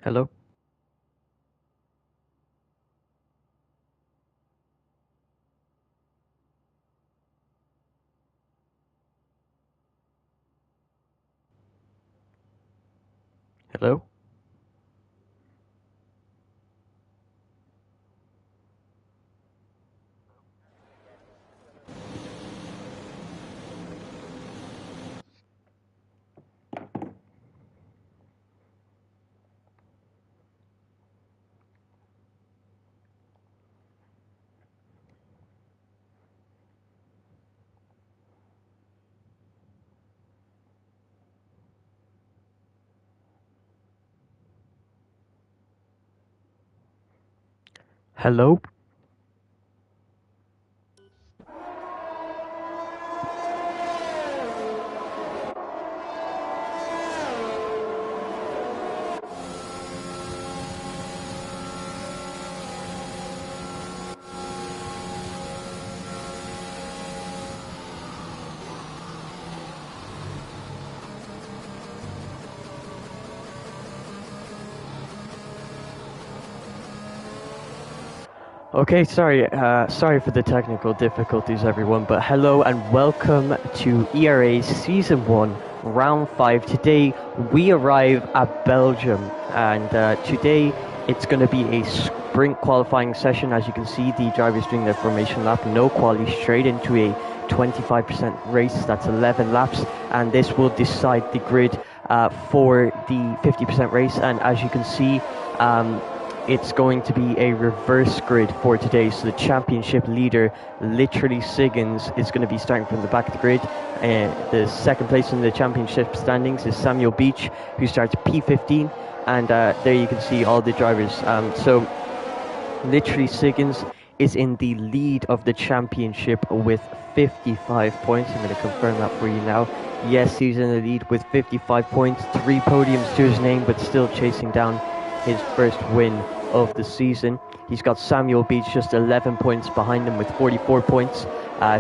Hello? Hello? Hello? Okay, sorry for the technical difficulties, everyone, but hello and welcome to ERA's Season 1, Round 5. Today, we arrive at Belgium, and today it's going to be a sprint qualifying session. As you can see, the drivers doing their formation lap, no quali, straight into a 25% race. That's 11 laps, and this will decide the grid for the 50% race. And as you can see, it's going to be a reverse grid for today. So the championship leader, literally Siggins, is going to be starting from the back of the grid. The second place in the championship standings is Samuel Beach, who starts P15. And there you can see all the drivers. So literally Siggins is in the lead of the championship with 55 points. I'm going to confirm that for you now. Yes, he's in the lead with 55 points, 3 podiums to his name, but still chasing down his first win of the season. He's got Samuel Beach just 11 points behind him with 44 points,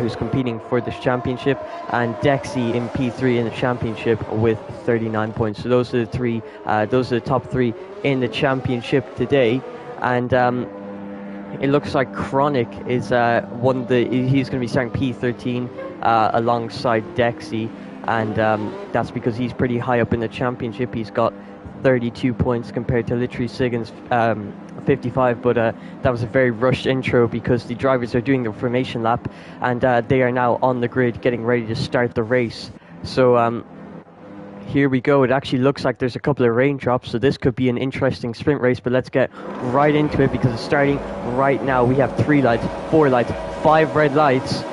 who's competing for this championship, and Dexy in P3 in the championship with 39 points. So those are the top three in the championship today. And it looks like Chronic is he's going to be starting P13 alongside Dexy, and that's because he's pretty high up in the championship. He's got 32 points compared to literally Siggins 55, but that was a very rushed intro because the drivers are doing the formation lap, and they are now on the grid getting ready to start the race. So here we go. It actually looks like there's a couple of raindrops, so this could be an interesting sprint race, but let's get right into it because it's starting right now. We have 3 lights, 4 lights, 5 red lights.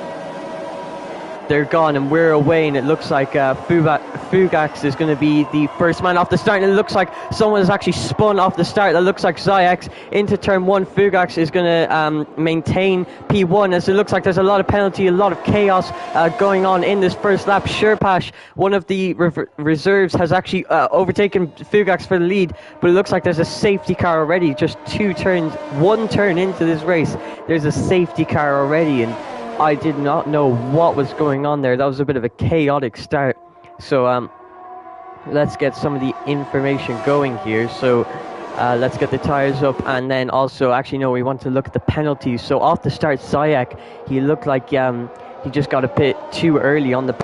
They're gone and we're away, and it looks like Fugax is going to be the first man off the start, and it looks like someone has actually spun off the start. That looks like Zayax into turn 1. Fugax is going to maintain P1, as it looks like there's a lot of penalty, a lot of chaos going on in this first lap. Sherpash, one of the reserves, has actually overtaken Fugax for the lead, but it looks like there's a safety car already. Just 1 turn into this race, there's a safety car already, and I did not know what was going on there. That was a bit of a chaotic start. So let's get some of the information going here. So let's get the tires up, and then also, actually no, we want to look at the penalties. So off the start, Zayak, he looked like he just got a bit too early on the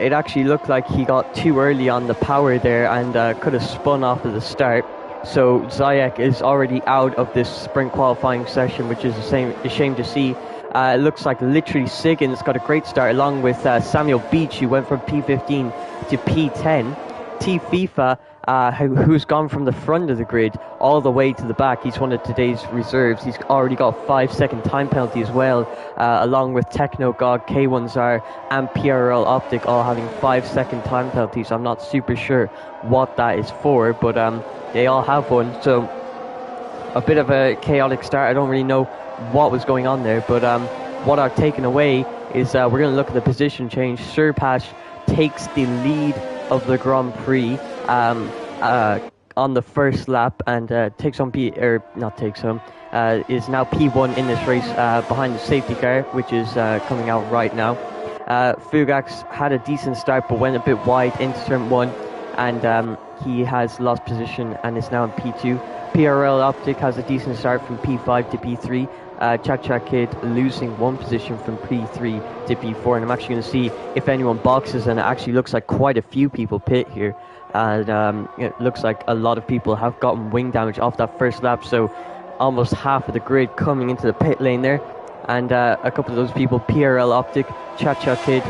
it actually looked like he got too early on the power there, and could have spun off at the start. So Zayak is already out of this sprint qualifying session, which is a shame to see. It looks like literally Siggins got a great start, along with Samuel Beach, who went from P15 to P10. T FIFA, who's gone from the front of the grid all the way to the back. He's one of today's reserves. He's already got a 5-second time penalty as well, along with Techno God, K1Zar, and PRL Optic, all having 5-second time penalties. I'm not super sure what that is for, but they all have one. So a bit of a chaotic start. I don't really know what was going on there, but what I've taken away is we're going to look at the position change. Sherpash takes the lead of the Grand Prix on the first lap, and is now P1 in this race behind the safety car, which is coming out right now. Fugax had a decent start but went a bit wide into turn 1, and he has lost position and is now in P2. PRL Optic has a decent start from P5 to P3. Cha Kid losing 1 position from P3 to P4, and I'm actually going to see if anyone boxes, and it actually looks like quite a few people pit here, and it looks like a lot of people have gotten wing damage off that first lap, so almost half of the grid coming into the pit lane there. And a couple of those people: PRL Optic, Cha Kid,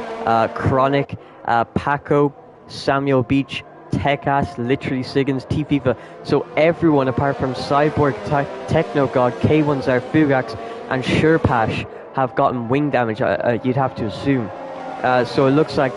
Chronic, Paco, Samuel Beach, Tech-Ass, literally Siggins, T-FIFA. So everyone apart from Cyborg, Techno God, K1zar, Fugax, and Surepash have gotten wing damage, you'd have to assume. So it looks like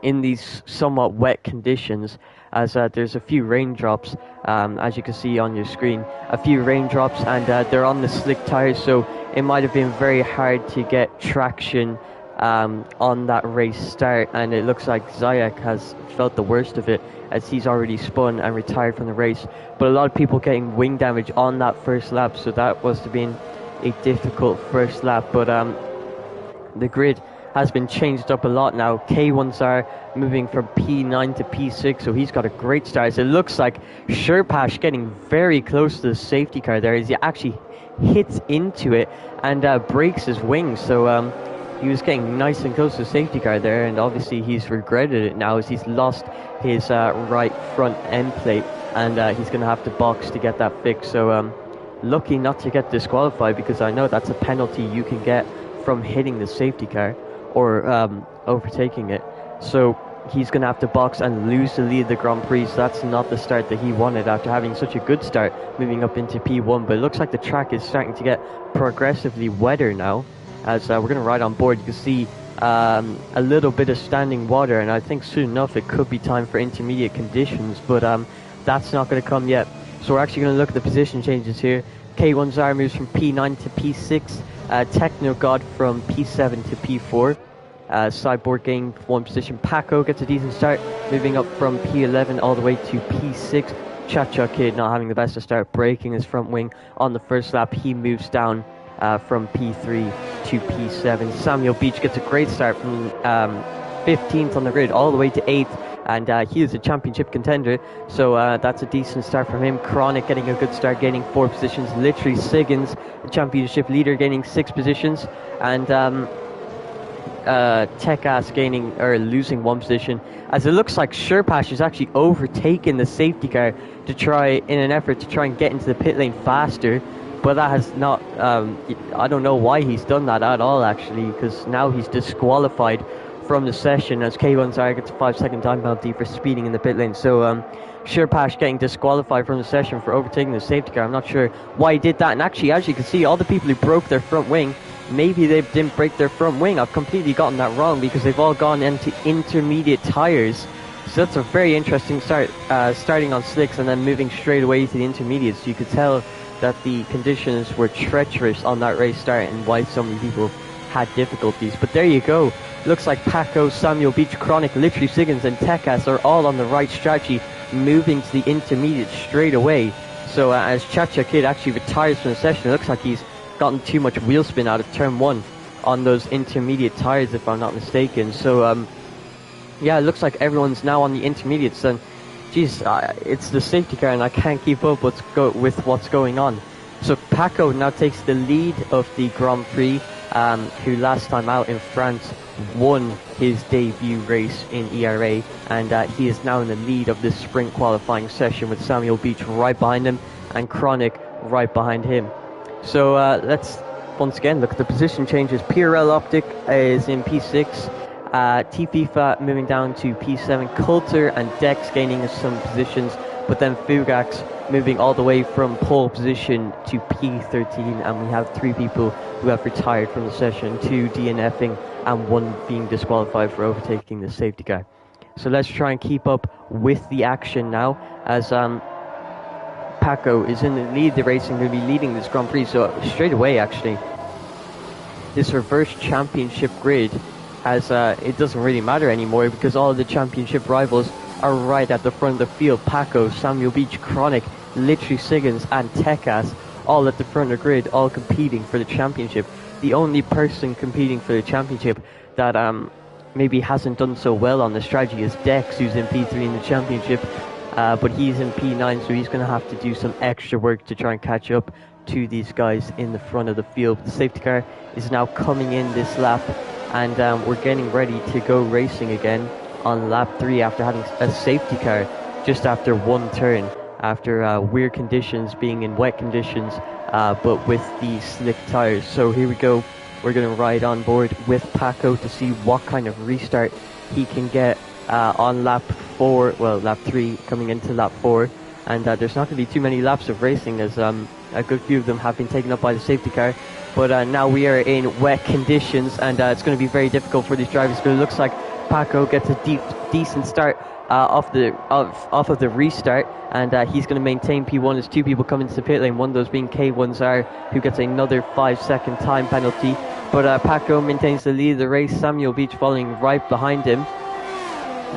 in these somewhat wet conditions, as there's a few raindrops, as you can see on your screen, a few raindrops, and they're on the slick tires, so it might have been very hard to get traction on that race start, and it looks like Zayak has felt the worst of it as he's already spun and retired from the race. But a lot of people getting wing damage on that first lap, so that must have been a difficult first lap. But the grid has been changed up a lot now. K1zar moving from P9 to P6, so he's got a great start. So it looks like Surepash getting very close to the safety car there as he actually hits into it and breaks his wings. So he was getting nice and close to the safety car there, and obviously he's regretted it now as he's lost his right front end plate, and he's going to have to box to get that fixed. So lucky not to get disqualified, because I know that's a penalty you can get from hitting the safety car or overtaking it. So he's going to have to box and lose the lead of the Grand Prix. So that's not the start that he wanted after having such a good start moving up into P1. But it looks like the track is starting to get progressively wetter now. As we're going to ride on board, you can see a little bit of standing water, and I think soon enough it could be time for intermediate conditions, but that's not going to come yet. So we're actually going to look at the position changes here. K1zar moves from P9 to P6, Techno God from P7 to P4, Cyborg gained 1 position. Paco gets a decent start, moving up from P11 all the way to P6. Cha Kid not having the best of start, breaking his front wing on the first lap. He moves down from P3 to P7. Samuel Beach gets a great start from 15th on the grid all the way to 8th, and he is a championship contender, so that's a decent start from him. Chronic getting a good start, gaining 4 positions. Literally Siggins, the championship leader, gaining 6 positions, and Tech-Ass gaining or losing 1 position, as it looks like Surepash is actually overtaken the safety car to try, in an effort to try and get into the pit lane faster. But that has not, I don't know why he's done that at all, actually, because now he's disqualified from the session as K1zar gets a 5-second time penalty for speeding in the pit lane. So Surepash getting disqualified from the session for overtaking the safety car. I'm not sure why he did that. And actually, as you can see, all the people who broke their front wing, maybe they didn't break their front wing. I've completely gotten that wrong, because they've all gone into intermediate tires. So that's a very interesting start, starting on slicks and then moving straight away to the intermediates. So you could tell that the conditions were treacherous on that race start and why so many people had difficulties. But there you go. Looks like Paco, Samuel Beach, Chronic, literally Siggins, and Tech-Ass are all on the right strategy, moving to the intermediate straight away. So as Cha Kid actually retires from the session, it looks like he's gotten too much wheel spin out of turn 1 on those intermediate tires, if I'm not mistaken. So yeah, it looks like everyone's now on the intermediates, and geez, it's the safety car and I can't keep up with what's going on. So Paco now takes the lead of the Grand Prix, who last time out in France won his debut race in ERA, and he is now in the lead of this sprint qualifying session with Samuel Beach right behind him and Chronic right behind him. So let's once again look at the position changes. PRL Optic is in P6. T-FIFA moving down to P7, Coulter and Dex gaining some positions, but then Fugax moving all the way from pole position to P13, and we have 3 people who have retired from the session, 2 DNFing and 1 being disqualified for overtaking the safety car. So let's try and keep up with the action now, as Paco is in the lead of the race and going to be leading this Grand Prix. So straight away, actually, this reverse championship grid, as it doesn't really matter anymore, because all of the championship rivals are right at the front of the field. Paco, Samuel Beach, Chronic, literally Siggins and Tech-Ass all at the front of the grid, all competing for the championship. the only person competing for the championship that maybe hasn't done so well on the strategy is Dex, who's in P3 in the championship, but he's in P9, so he's going to have to do some extra work to try and catch up to these guys in the front of the field. The safety car is now coming in this lap, and we're getting ready to go racing again on lap 3 after having a safety car just after one turn, after weird conditions, being in wet conditions, but with the slick tires. So here we go. We're going to ride on board with Paco to see what kind of restart he can get on lap 4, well, lap 3 coming into lap 4. And there's not going to be too many laps of racing, as a good few of them have been taken up by the safety car. But now we are in wet conditions, and it's going to be very difficult for these drivers. But it looks like Paco gets a decent start off of the restart, and he's going to maintain P1 as two people come into the pit lane, one of those being K1Zar, who gets another 5-second time penalty. But Paco maintains the lead of the race, Samuel Beach following right behind him,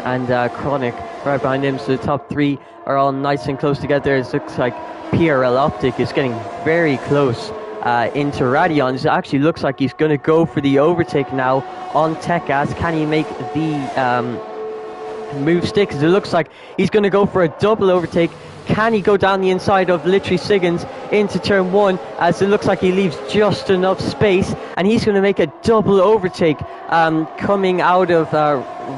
and Chronic right behind him. So the top 3 are all nice and close together. It looks like PRL Optic is getting very close into Radion. It actually looks like he's going to go for the overtake now on Tekas. Can he make the move stick? Because it looks like he's going to go for a double overtake. Can he go down the inside of literally Siggins into turn 1, as it looks like he leaves just enough space, and he's going to make a double overtake coming out of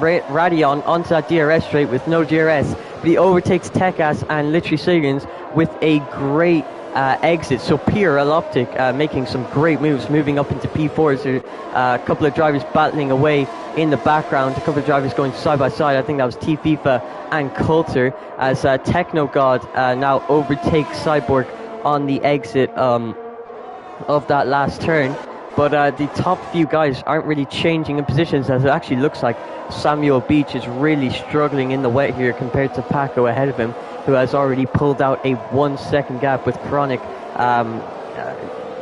Radion onto that DRS straight with no DRS. But he overtakes Tekas and literally Siggins with a great exit. So PRL Optic making some great moves, moving up into P4. There's a couple of drivers battling away in the background, a couple of drivers going side by side. I think that was T FIFA and Coulter, as Techno God now overtakes Cyborg on the exit of that last turn. But the top few guys aren't really changing in positions, as it actually looks like Samuel Beach is really struggling in the wet here compared to Paco ahead of him, who has already pulled out a 1-second gap, with Chronic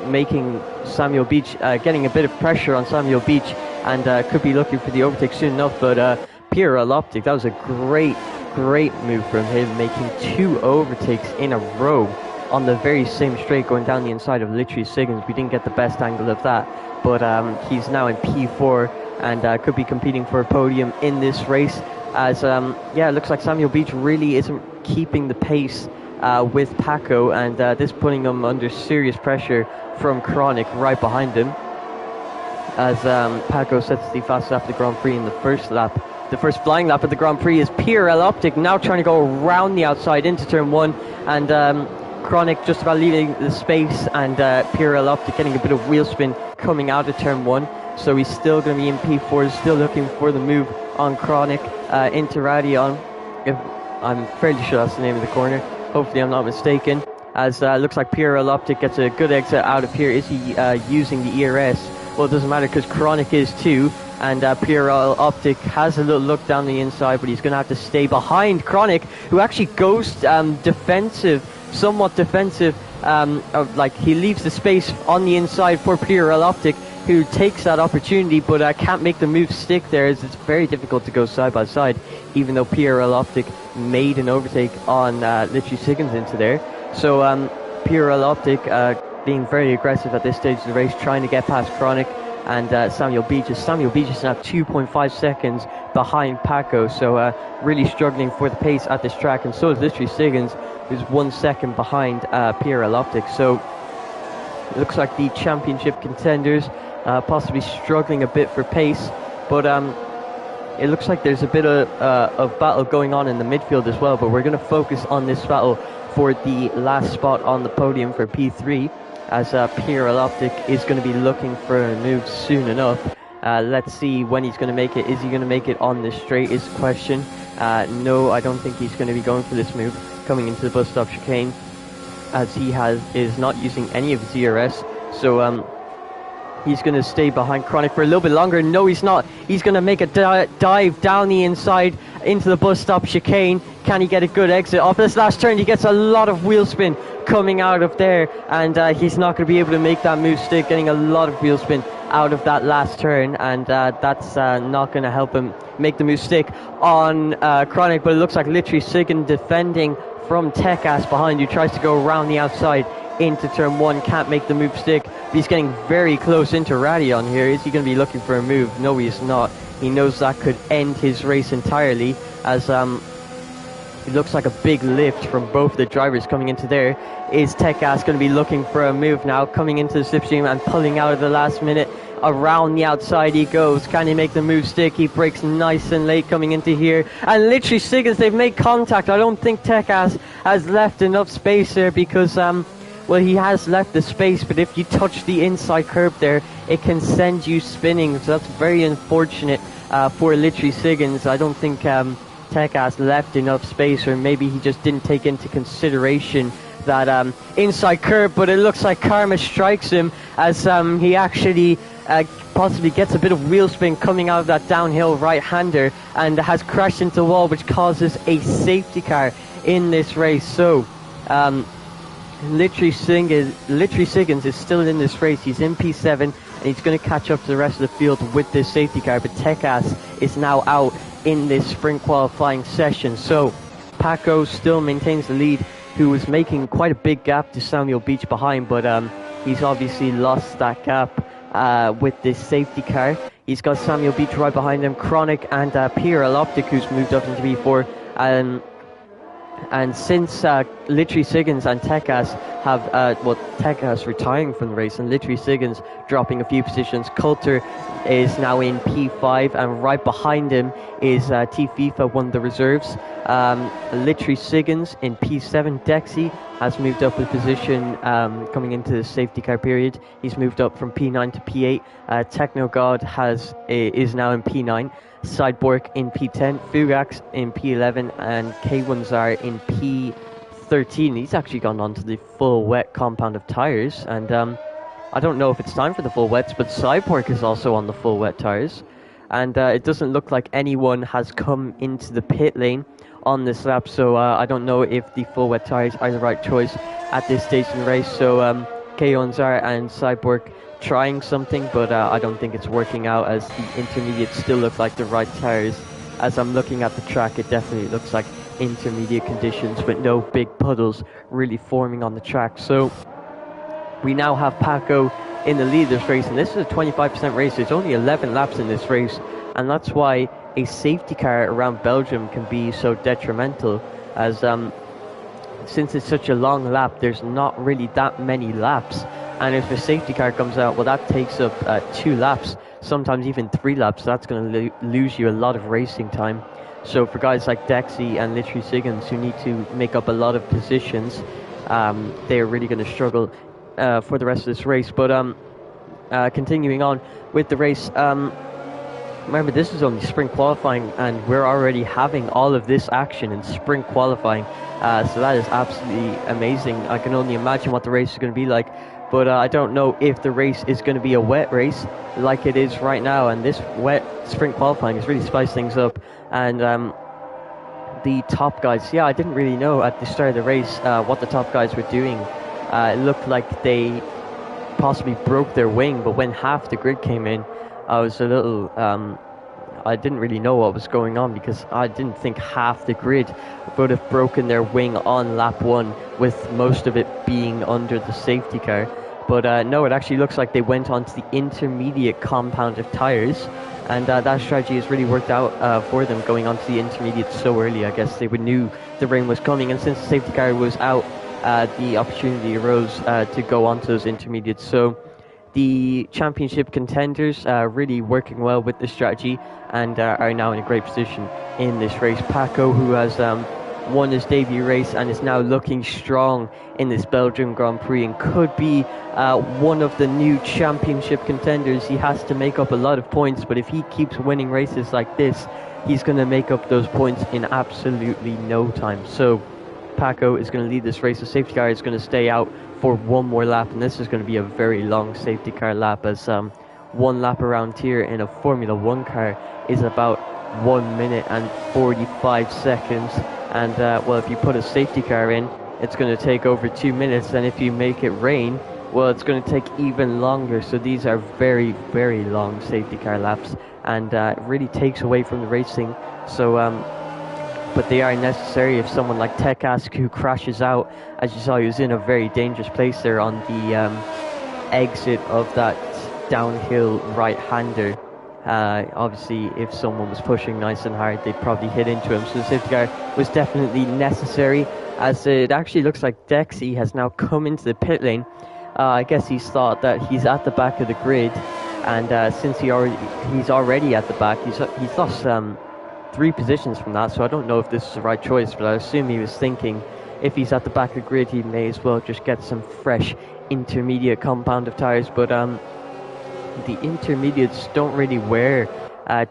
making Samuel Beach, getting a bit of pressure on Samuel Beach, and could be looking for the overtake soon enough. But PRL Optic, that was a great move from him, making 2 overtakes in a row on the very same straight, going down the inside of literally Siggins. We didn't get the best angle of that, but he's now in P4 and could be competing for a podium in this race, as yeah, it looks like Samuel Beach really isn't keeping the pace with Paco, and this putting him under serious pressure from Chronic right behind him, as Paco sets the fastest lap of the Grand Prix in the first lap. The first flying lap of the Grand Prix is PRL Optic now trying to go around the outside into turn 1, and Chronic just about leaving the space, and PRL Optic getting a bit of wheel spin coming out of turn 1. So he's still going to be in P4, still looking for the move on Chronic into Radion. I'm fairly sure that's the name of the corner. Hopefully I'm not mistaken, as looks like PRL Optic gets a good exit out of here. Is he using the ERS? Well, it doesn't matter, because Chronic is too, and PRL Optic has a little look down the inside, but he's going to have to stay behind Chronic, who actually goes defensive, somewhat defensive, like he leaves the space on the inside for PRL Optic, who takes that opportunity, but can't make the move stick there, as it's very difficult to go side by side, even though PRL Optic made an overtake on literally Siggins into there. So PRL Optic being very aggressive at this stage of the race, trying to get past Chronic and Samuel Beach is now 2.5 seconds behind Paco, so really struggling for the pace at this track, and so is literally Siggins, who's 1 second behind PRL Optic. So it looks like the championship contenders possibly struggling a bit for pace, but it looks like there's a bit of battle going on in the midfield as well. But we're going to focus on this battle for the last spot on the podium for P3, as PRL Optic is going to be looking for a move soon enough. Let's see when he's going to make it. Is he going to make it on this straight is the question. No, I don't think he's going to be going for this move coming into the bus stop chicane, as he is not using any of his ERS. So he's going to stay behind Chronic for a little bit longer. No, he's not. He's going to make a dive down the inside into the bus stop chicane. Can he get a good exit off this last turn? He gets a lot of wheel spin coming out of there, and he's not going to be able to make that move stick, getting a lot of wheel spin out of that last turn, and that's not going to help him make the move stick on Chronic. But it looks like literally Sigan defending from Tekas behind, who tries to go around the outside into turn 1, can't make the move stick. He's getting very close into Radion here. Is he going to be looking for a move? No, he's not. He knows that could end his race entirely, as it looks like a big lift from both the drivers coming into there. Is Tekas going to be looking for a move now, coming into the slipstream and pulling out at the last minute? Around the outside he goes. Can he make the move stick? He breaks nice and late coming into here. And literally Siggins, they've made contact. I don't think Tekas has left enough space there because, well, he has left the space, but if you touch the inside curb there, it can send you spinning. So that's very unfortunate for literally Siggins. I don't think Tekas left enough space, or maybe he just didn't take into consideration that inside curb, but it looks like karma strikes him as he actually possibly gets a bit of wheel spin coming out of that downhill right-hander and has crashed into the wall, which causes a safety car in this race. So literally Siggins is still in this race. He's in P7 and he's going to catch up to the rest of the field with this safety car, but Tekas is now out in this sprint qualifying session. So Paco still maintains the lead, who was making quite a big gap to Samuel Beach behind, but he's obviously lost that gap with this safety car. He's got Samuel Beach right behind him, Chronic and Pierre Optic, who's moved up into B4. And since literally Siggins and Tekas have, Tekas retiring from the race and literally Siggins dropping a few positions, Coulter is now in P5 and right behind him is T FIFA, one of the reserves. Literally Siggins in P7. Dexy has moved up a position coming into the safety car period. He's moved up from P9 to P8. Techno God is now in P9. Cyborg in P10, Fugax in P11, and K1zar in P13. He's actually gone on to the full wet compound of tyres, and I don't know if it's time for the full wets, but Cyborg is also on the full wet tyres, and it doesn't look like anyone has come into the pit lane on this lap, so I don't know if the full wet tyres are the right choice at this stage in the race. So K1zar and Cyborg trying something, but I don't think it's working out, as the intermediates still look like the right tyres. As I'm looking at the track, it definitely looks like intermediate conditions, but no big puddles really forming on the track. So we now have Paco in the lead of this race, and this is a 25% race. There's only 11 laps in this race, and that's why a safety car around Belgium can be so detrimental, as since it's such a long lap, there's not really that many laps. And if a safety car comes out, well, that takes up 2 laps, sometimes even 3 laps. So that's going to lose you a lot of racing time. So for guys like Dexy and literally Siggins, who need to make up a lot of positions, they're really going to struggle for the rest of this race. But continuing on with the race, remember, this is only sprint qualifying, and we're already having all of this action in sprint qualifying. So that is absolutely amazing. I can only imagine what the race is going to be like. But I don't know if the race is going to be a wet race like it is right now. And this wet sprint qualifying has really spiced things up. And the top guys, I didn't really know at the start of the race what the top guys were doing. It looked like they possibly broke their wing, but when half the grid came in, I was a little... I didn't really know what was going on, because I didn't think half the grid would have broken their wing on lap 1, with most of it being under the safety car. But no, it actually looks like they went onto the intermediate compound of tyres, and that strategy has really worked out for them, going onto the intermediate so early. I guess they knew the rain was coming, and since the safety car was out, the opportunity arose to go onto those intermediates. So the championship contenders are really working well with the strategy, and are now in a great position in this race. Paco, who has won his debut race and is now looking strong in this Belgium Grand Prix, and could be one of the new championship contenders. He has to make up a lot of points, but if he keeps winning races like this, he's going to make up those points in absolutely no time. So Paco is going to lead this race. The safety car is going to stay out for one more lap, and this is going to be a very long safety car lap, as one lap around here in a Formula 1 car is about 1 minute and 45 seconds. And well, if you put a safety car in, it's going to take over 2 minutes, and if you make it rain, well, it's going to take even longer. So these are very, very long safety car laps, and it really takes away from the racing. So but they are necessary if someone like Tekas, who crashes out, as you saw, he was in a very dangerous place there on the exit of that downhill right-hander. Obviously, if someone was pushing nice and hard, they'd probably hit into him. So the safety car was definitely necessary, as it actually looks like Dexy has now come into the pit lane. I guess he's thought that he's at the back of the grid, and since he's already at the back, he's lost 3 positions from that. So I don't know if this is the right choice, but I assume he was thinking if he's at the back of the grid, he may as well just get some fresh intermediate compound of tires. But the intermediates don't really wear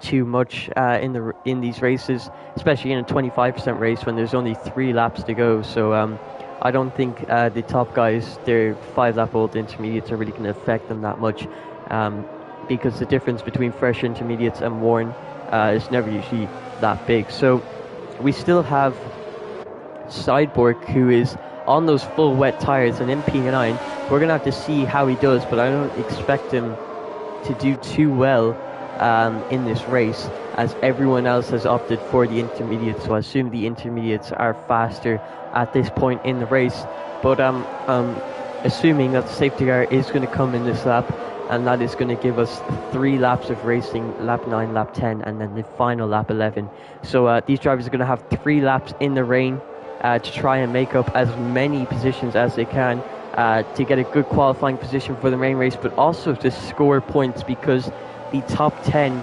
too much in these races, especially in a 25% race when there's only 3 laps to go. So I don't think the top guys, their 5-lap-old intermediates, are really going to affect them that much, because the difference between fresh intermediates and worn is never usually that big. So we still have Cyborg, who is on those full wet tires and in P9. We're going to have to see how he does, but I don't expect him to do too well in this race, as everyone else has opted for the intermediates. So I assume the intermediates are faster at this point in the race. But assuming that the safety car is going to come in this lap, and that is going to give us 3 laps of racing, lap 9, lap 10, and then the final lap 11. So these drivers are going to have 3 laps in the rain to try and make up as many positions as they can, to get a good qualifying position for the main race, but also to score points, because the top 10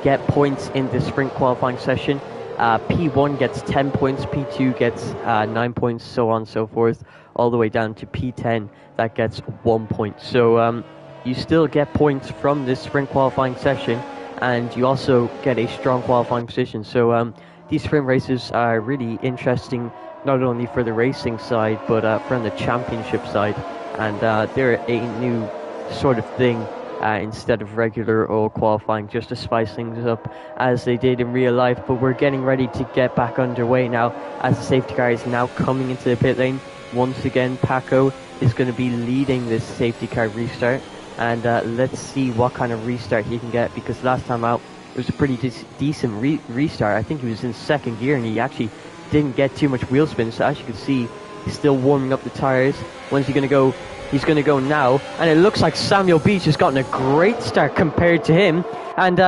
get points in the sprint qualifying session. P1 gets 10 points, P2 gets 9 points, so on and so forth, all the way down to P10 that gets 1 point. So you still get points from this sprint qualifying session, and you also get a strong qualifying position. So these sprint races are really interesting, not only for the racing side, but from the championship side. And they're a new sort of thing, instead of regular oil qualifying, just to spice things up as they did in real life. But we're getting ready to get back underway now, as the safety car is now coming into the pit lane. Once again, Paco is going to be leading this safety car restart, and let's see what kind of restart he can get, because last time out it was a pretty decent restart. I think he was in 2nd gear and he actually didn't get too much wheel spin. So as you can see, he's still warming up the tires. When's he going to go? He's going to go now, and it looks like Samuel Beach has gotten a great start compared to him, and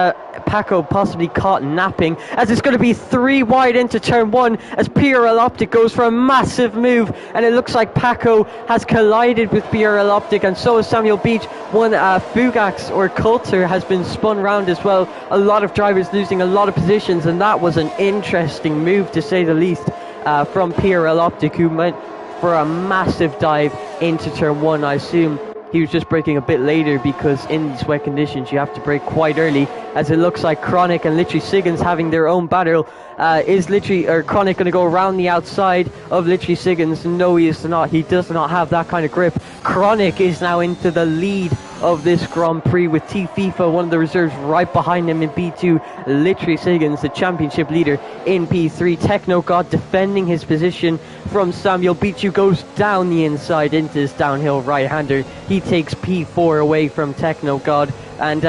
Paco possibly caught napping, as it's going to be 3 wide into turn 1 as PRL Optic goes for a massive move, and it looks like Paco has collided with PRL Optic, and so has Samuel Beach. One Fugax or Coulter has been spun round as well. A lot of drivers losing a lot of positions, and that was an interesting move, to say the least, from PRL Optic, who went for a massive dive into turn 1. I assume he was just braking a bit later, because in these wet conditions you have to brake quite early, as it looks like Chronic and literally Siggins having their own battle. Is Chronic going to go around the outside of literally Siggins? No, he is not. He does not have that kind of grip. Chronic is now into the lead of this Grand Prix, with T FIFA, one of the reserves, right behind him in P2. Literally Siggins, the championship leader, in P3. Techno God defending his position from Samuel Beach, who goes down the inside into this downhill right-hander. He takes P4 away from Techno God, and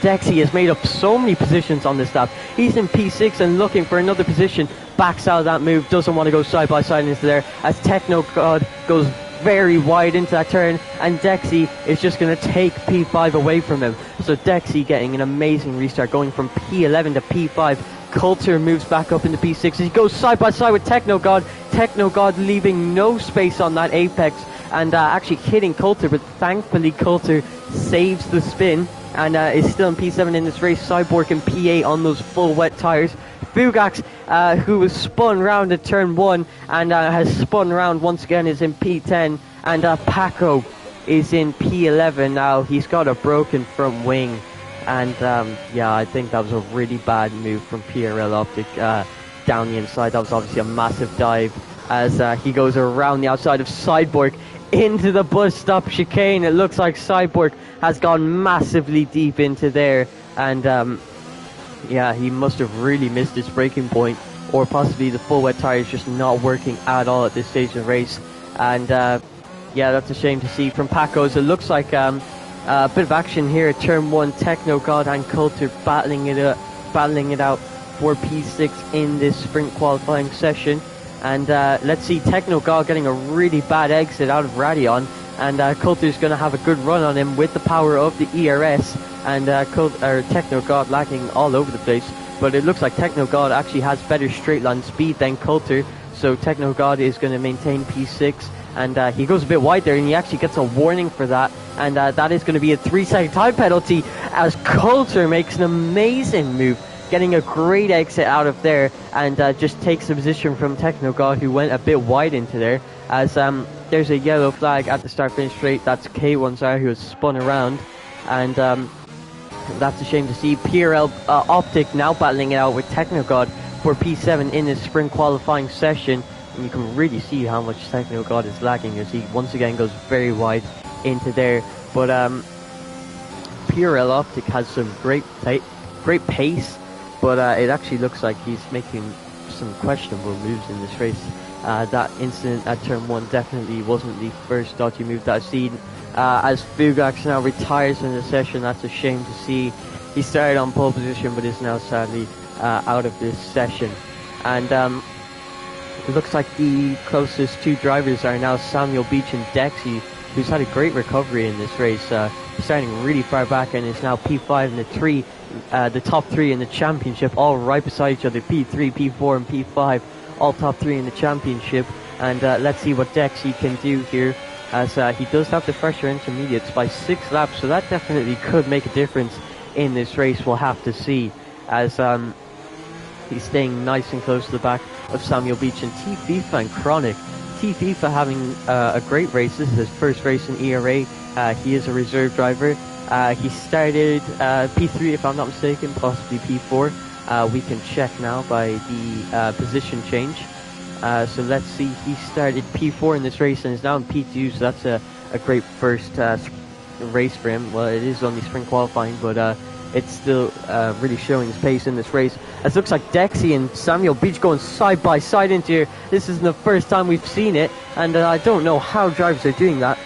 Dexy has made up so many positions on this lap. He's in P6 and looking for another position. Backs out of that move, doesn't want to go side by side into there, as Techno God goes very wide into that turn, and Dexy is just going to take P5 away from him. So Dexy getting an amazing restart, going from P11 to P5. Coulter moves back up into P6 as he goes side by side with Techno God. Techno God leaving no space on that apex, and actually hitting Coulter, but thankfully Coulter saves the spin and is still in P7 in this race. Cyborg in P8 on those full wet tires. Fugax, who was spun round at turn 1 and has spun round once again, is in P10, and Paco is in P11 now. He's got a broken front wing, and yeah, I think that was a really bad move from PRL Optic down the inside. That was obviously a massive dive, as he goes around the outside of Cyborg into the bus stop chicane. It looks like Cyborg has gone massively deep into there, and yeah, he must have really missed his braking point, or possibly the full wet tire is just not working at all at this stage of the race. And yeah, that's a shame to see from Paco's. It looks like a bit of action here at turn 1. Techno God and Coulter battling it out for P6 in this sprint qualifying session. And let's see Techno God getting a really bad exit out of Radion, and Coulter's going to have a good run on him with the power of the ERS, and Techno God lacking all over the place. But it looks like Techno God actually has better straight line speed than Coulter, so Techno God is going to maintain P6, and he goes a bit wide there, and he actually gets a warning for that, and that is going to be a 3-second time penalty as Coulter makes an amazing move, getting a great exit out of there, and just takes the position from Techno God, who went a bit wide into there, as there's a yellow flag at the start-finish straight. That's K1 who has spun around, and that's a shame to see. PRL Optic now battling it out with Techno God for P7 in this sprint qualifying session, and you can really see how much Techno God is lagging as he once again goes very wide into there. But PRL Optic has some great pace, but it actually looks like he's making some questionable moves in this race. That incident at turn 1 definitely wasn't the first dodgy move that I've seen. As Fugax now retires in the session, that's a shame to see. He started on pole position but is now sadly out of this session. And it looks like the closest two drivers are now Samuel Beach and Dexy, who's had a great recovery in this race. Starting really far back and is now P5 and the top 3 in the championship, all right beside each other. P3, P4 and P5, all top 3 in the championship. And let's see what Dexy can do here, as he does have the fresher intermediates by 6 laps, so that definitely could make a difference in this race. We'll have to see, as he's staying nice and close to the back of Samuel Beach and T-FIFA and Chronic. T-FIFA having a great race. This is his first race in ERA. He is a reserve driver. He started P3 if I'm not mistaken, possibly P4. We can check now by the position change. So let's see, he started P4 in this race and is now in P2, so that's a great first race for him. Well, it is only sprint qualifying, but it's still really showing his pace in this race. As it looks like Dexy and Samuel Beach going side by side into here. This isn't the first time we've seen it, and I don't know how drivers are doing that.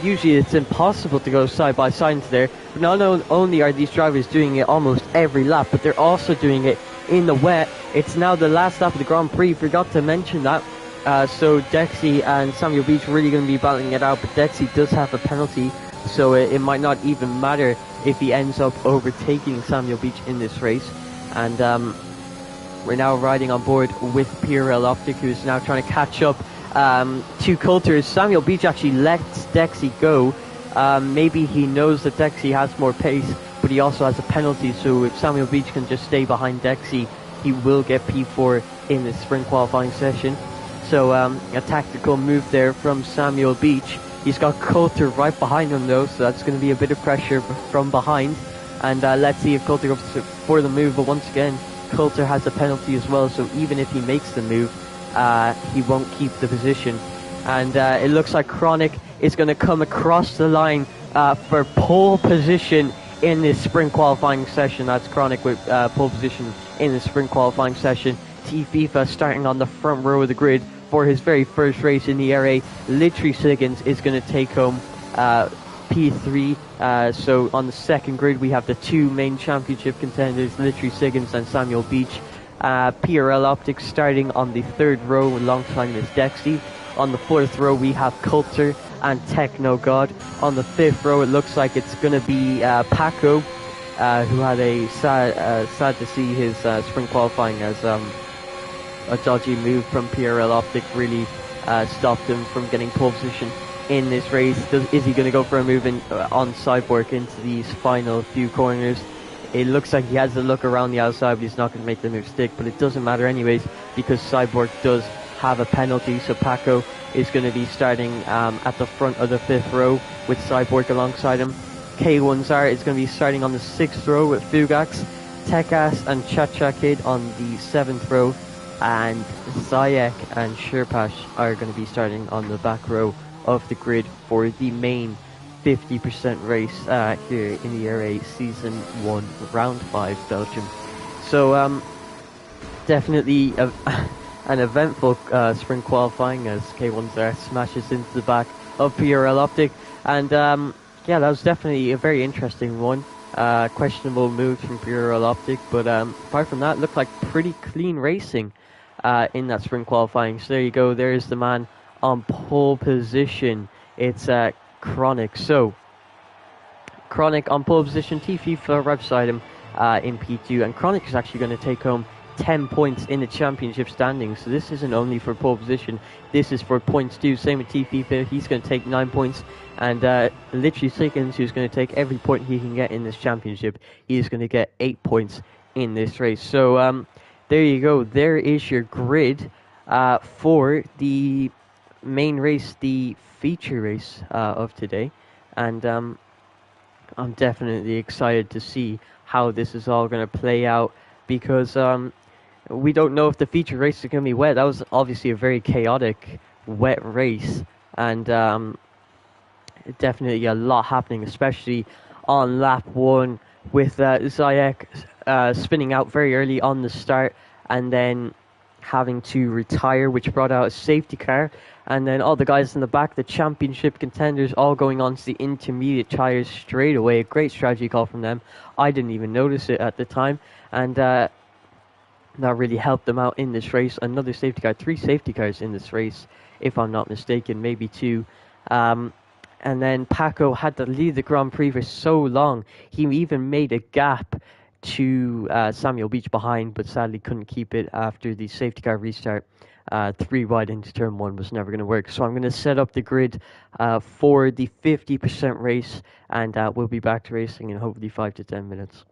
Usually it's impossible to go side by side into there, but not only are these drivers doing it almost every lap, but they're also doing it in the wet. It's now the last lap of the Grand Prix, forgot to mention that. So Dexy and Samuel Beach really going to be battling it out, but Dexy does have a penalty, so it might not even matter if he ends up overtaking Samuel Beach in this race. And we're now riding on board with PRL Optic, who is now trying to catch up to Coulter. Samuel Beach actually lets Dexy go. Maybe he knows that Dexy has more pace, but he also has a penalty, so if Samuel Beach can just stay behind Dexy, he will get P4 in the sprint qualifying session. So a tactical move there from Samuel Beach. He's got Coulter right behind him though, so that's going to be a bit of pressure from behind. And let's see if Coulter goes for the move, but once again, Coulter has a penalty as well, so even if he makes the move, he won't keep the position. And it looks like Chronic is going to come across the line for pole position in this sprint qualifying session. That's Chronic with pole position in the sprint qualifying session. T-FIFA starting on the front row of the grid for his very first race in the ERA. Literally Siggins is going to take home P3. So on the second grid we have the two main championship contenders, Literally Siggins and Samuel Beach. PRL Optics starting on the third row alongside Miss Dexy. On the fourth row we have Coulter and Techno God. On the fifth row it looks like it's going to be Paco, who had a sad to see his sprint qualifying, as a dodgy move from PRL Optic really stopped him from getting pole position in this race. Is he going to go for a move on Cyborg into these final few corners? It looks like he has a look around the outside, but he's not going to make the move stick, but it doesn't matter anyways because Cyborg does have a penalty, so Paco is going to be starting at the front of the fifth row with Cyborg alongside him. K1 is going to be starting on the sixth row with Fugax. Tekas and Cha-Cha Kid on the seventh row, and Zayek and Sherpash are going to be starting on the back row of the grid for the main 50% race here in the ERA Season 1 Round 5 Belgium. So definitely an eventful sprint qualifying as K1 smashes into the back of PRL Optic, and yeah, that was definitely a very interesting one. Questionable moves from PRL Optic, but apart from that, it looked like pretty clean racing in that sprint qualifying. So there you go, there's the man on pole position It's Chronic. So Chronic on pole position, T FIFA right beside him in P2, and Chronic is actually going to take home 10 points in the championship standings. So this isn't only for pole position, this is for points too. Same with T FIFA, he's going to take 9 points, and literally seconds, who's going to take every point he can get in this championship. He is going to get 8 points in this race. So there you go. There is your grid for the main race, the feature race of today, and I'm definitely excited to see how this is all going to play out because we don't know if the feature race is going to be wet. That was obviously a very chaotic, wet race, and definitely a lot happening, especially on lap one with Zayek spinning out very early on the start and then having to retire, which brought out a safety car. And then all the guys in the back, the championship contenders, all going on to the intermediate tires straight away. A great strategy call from them. I didn't even notice it at the time. And that really helped them out in this race. Another safety car, 3 safety cars in this race, if I'm not mistaken, maybe 2. And then Paco had to lead the Grand Prix for so long. He even made a gap to Samuel Beach behind, but sadly couldn't keep it after the safety car restart. 3 wide into turn 1 was never going to work. So I'm going to set up the grid for the 50% race, and we'll be back to racing in hopefully 5 to 10 minutes.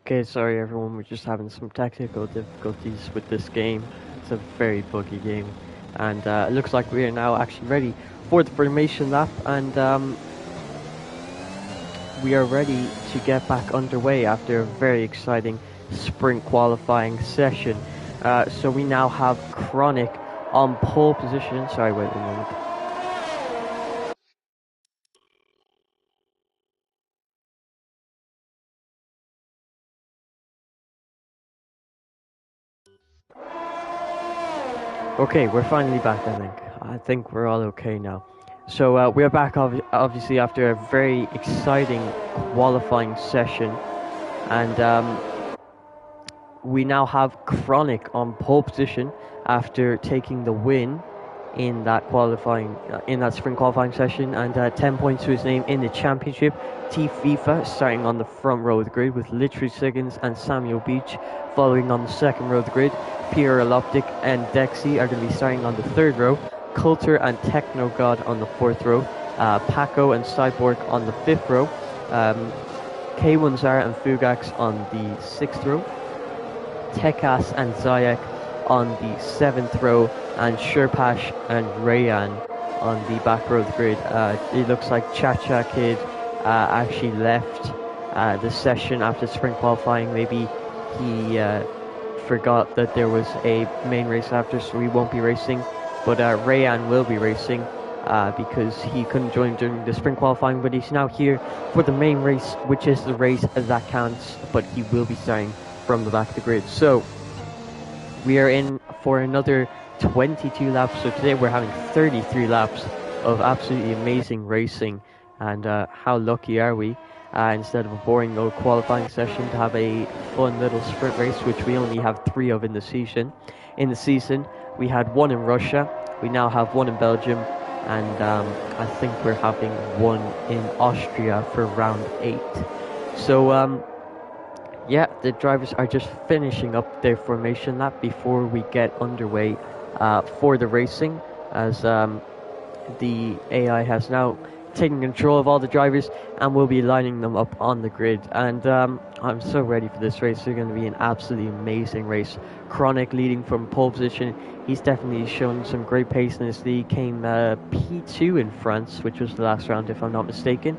Okay, sorry everyone, we're just having some technical difficulties with this game. It's a very buggy game. And it looks like we are now actually ready for the formation lap, and we are ready to get back underway after a very exciting sprint qualifying session. So we now have Chronic on pole position. Sorry, wait a moment. Okay, we're finally back, I think. I think we're all okay now. So we're back obviously after a very exciting qualifying session, and we now have Chronic on pole position after taking the win in that sprint qualifying session, and 10 points to his name in the championship. T FIFA starting on the front row of the grid with Literally Siggins and Samuel Beach following on the second row of the grid. Pierre Eloptic and Dexy are going to be starting on the third row. Coulter and Techno God on the fourth row. Paco and Cyborg on the fifth row. K1zar and Fugax on the sixth row. Tekas and Zayek on the seventh row, and Sherpash and Rayan on the back row of the grid. It looks like Cha-Cha Kid actually left the session after sprint qualifying. Maybe he forgot that there was a main race after, so he won't be racing. But Rayan will be racing because he couldn't join during the sprint qualifying, but he's now here for the main race, which is the race that counts, but he will be starting from the back of the grid. So we are in for another 22 laps. So today we're having 33 laps of absolutely amazing racing, and how lucky are we instead of a boring old qualifying session to have a fun little sprint race, which we only have 3 of in the season. We had 1 in Russia, we now have 1 in Belgium, and I think we're having 1 in Austria for round 8. So yeah, the drivers are just finishing up their formation lap before we get underway for the racing, as the AI has now taken control of all the drivers and will be lining them up on the grid. And I'm so ready for this race. It's going to be an absolutely amazing race. Chronic leading from pole position. He's definitely shown some great pace in this league. Came P2 in France, which was the last round if I'm not mistaken.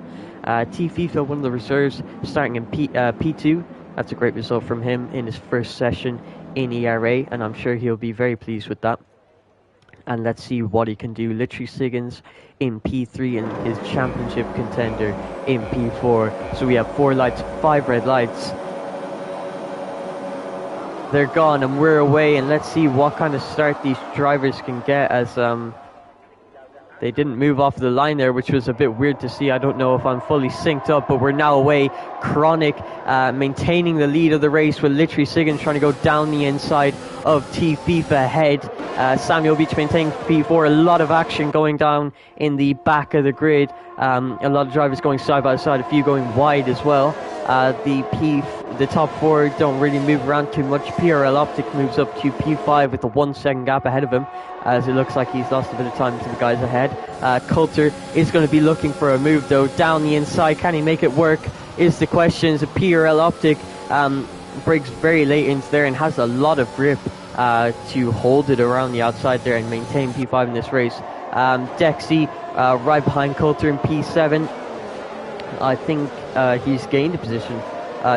T FIFA, one of the reserves, starting in P2. That's a great result from him in his first session in ERA, and I'm sure he'll be very pleased with that. And let's see what he can do. Literally Siggins in P3 and his championship contender in P4. So we have 4 lights, 5 red lights. They're gone and we're away, and let's see what kind of start these drivers can get, as they didn't move off the line there, which was a bit weird to see. I don't know if I'm fully synced up, but we're now away. Chronic maintaining the lead of the race with Literally Siggins trying to go down the inside of T FIFA ahead. Samuel Beach maintaining P4. A lot of action going down in the back of the grid. A lot of drivers going side by side, a few going wide as well. The top 4 don't really move around too much. PRL Optic moves up to P5 with a 1 second gap ahead of him, as it looks like he's lost a bit of time to the guys ahead. Coulter is going to be looking for a move though down the inside. Can he make it work is the question. As a PRL Optic breaks very late into there and has a lot of grip to hold it around the outside there and maintain P5 in this race. Dexy right behind Coulter in P7. I think he's gained a position.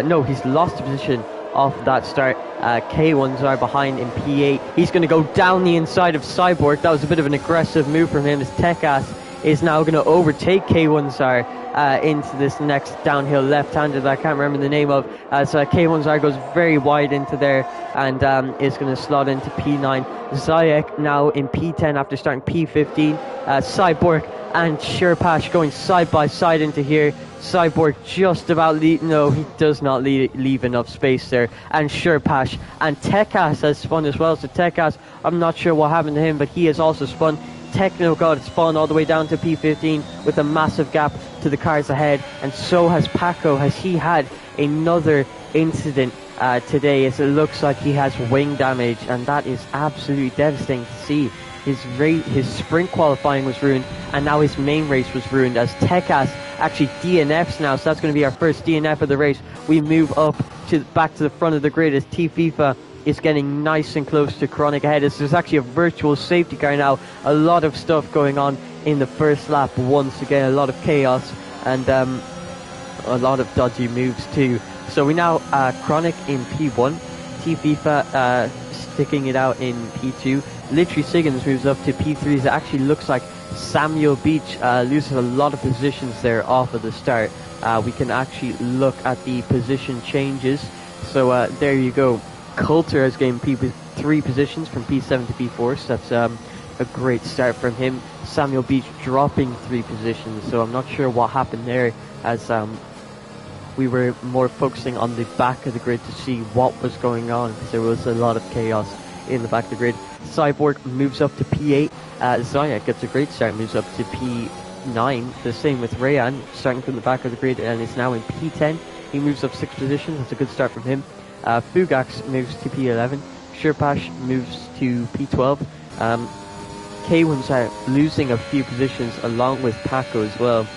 No, he's lost a position off that start. K1zar behind in P8. He's going to go down the inside of Cyborg. That was a bit of an aggressive move from him, as Tekas is now going to overtake K1zar into this next downhill left-hander that I can't remember the name of. As K1zar goes very wide into there and is going to slot into P9. Zayek now in P10 after starting P15. Cyborg and Sherpash going side by side into here. Cyborg just about no, he does not leave enough space there. And Sherpash and Tekas has spun as well. So Tekas, I'm not sure what happened to him, but he has also spun. Techno God spun all the way down to P15 with a massive gap to the cars ahead, and so has Paco. Has he had another incident today, as it looks like he has wing damage, and that is absolutely devastating to see. His sprint qualifying was ruined, and now his main race was ruined, as Tekas actually DNFs now, so that's going to be our first DNF of the race. We move up back to the front of the grid as T-FIFA is getting nice and close to Chronic ahead. There's actually a virtual safety car now. A lot of stuff going on in the first lap once again. A lot of chaos and a lot of dodgy moves too. So we now Chronic in P1, T-FIFA sticking it out in P2. Literally Siggins moves up to P3. It actually looks like Samuel Beach loses a lot of positions there off of the start. We can actually look at the position changes. So there you go. Coulter has gained P3 positions from P7 to P4, so that's a great start from him. Samuel Beach dropping 3 positions, so I'm not sure what happened there, as we were more focusing on the back of the grid to see what was going on, because there was a lot of chaos in the back of the grid. Cyborg moves up to P8. Zayak gets a great start, moves up to P9. The same with Rayan, starting from the back of the grid and is now in P10. He moves up 6 positions. That's a good start from him. Fugax moves to P11. Sherpash moves to P12. K1's are losing a few positions along with Paco as well.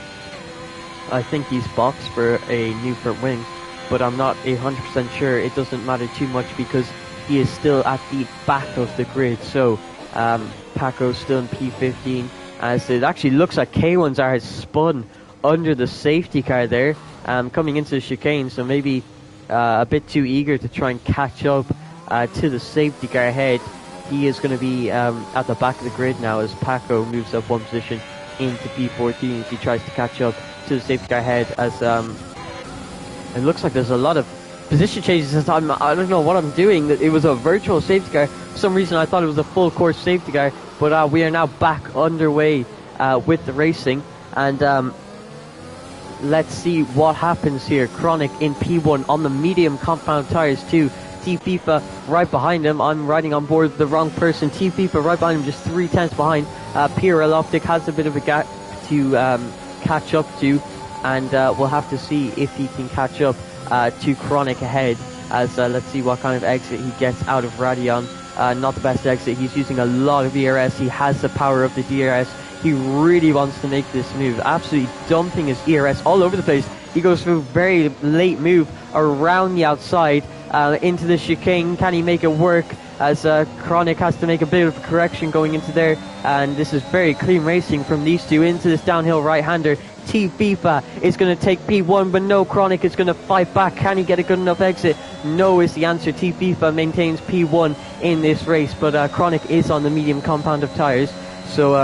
I think he's boxed for a new front wing, but I'm not 100% sure. It doesn't matter too much because he is still at the back of the grid. So Paco's still in P15, as it actually looks like K1's are has spun under the safety car there, coming into the chicane. So maybe a bit too eager to try and catch up to the safety car ahead. He is going to be at the back of the grid now as Paco moves up 1 position into P14 as he tries to catch up to the safety car ahead, as it looks like there's a lot of position changes this time. I don't know what I'm doing. It was a virtual safety car. For some reason I thought it was a full course safety car, but we are now back underway with the racing, and let's see what happens here. Chronic in P1 on the medium compound tires too. T-FIFA right behind him. I'm riding on board the wrong person. T-FIFA right behind him, just 3 tenths behind. PRL Optic has a bit of a gap to catch up to, and we'll have to see if he can catch up to Chronic ahead, as let's see what kind of exit he gets out of Radion. Not the best exit. He's using a lot of ERS. He has the power of the DRS. He really wants to make this move, absolutely dumping his ERS all over the place. He goes through a very late move around the outside into the chicane. Can he make it work, as Chronic has to make a bit of a correction going into there, and this is very clean racing from these two into this downhill right-hander. T-FIFA is going to take P1, but no, Chronic is going to fight back. Can he get a good enough exit? No is the answer. T-FIFA maintains P1 in this race, but Chronic is on the medium compound of tyres, so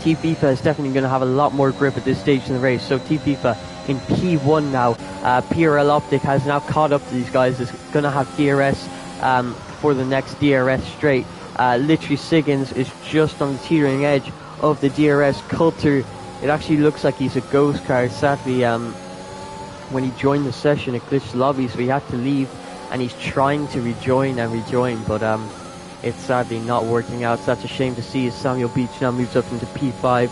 T-FIFA is definitely going to have a lot more grip at this stage in the race. So T-FIFA in P1 now. PRL Optic has now caught up to these guys. Is going to have DRS for the next DRS straight. Literally Siggins is just on the teetering edge of the DRS. Coulter, it actually looks like he's a ghost car. Sadly, when he joined the session it glitched the lobby, so he had to leave, and he's trying to rejoin, but it's sadly not working out. So that's a shame to see, as Samuel Beach now moves up into P5.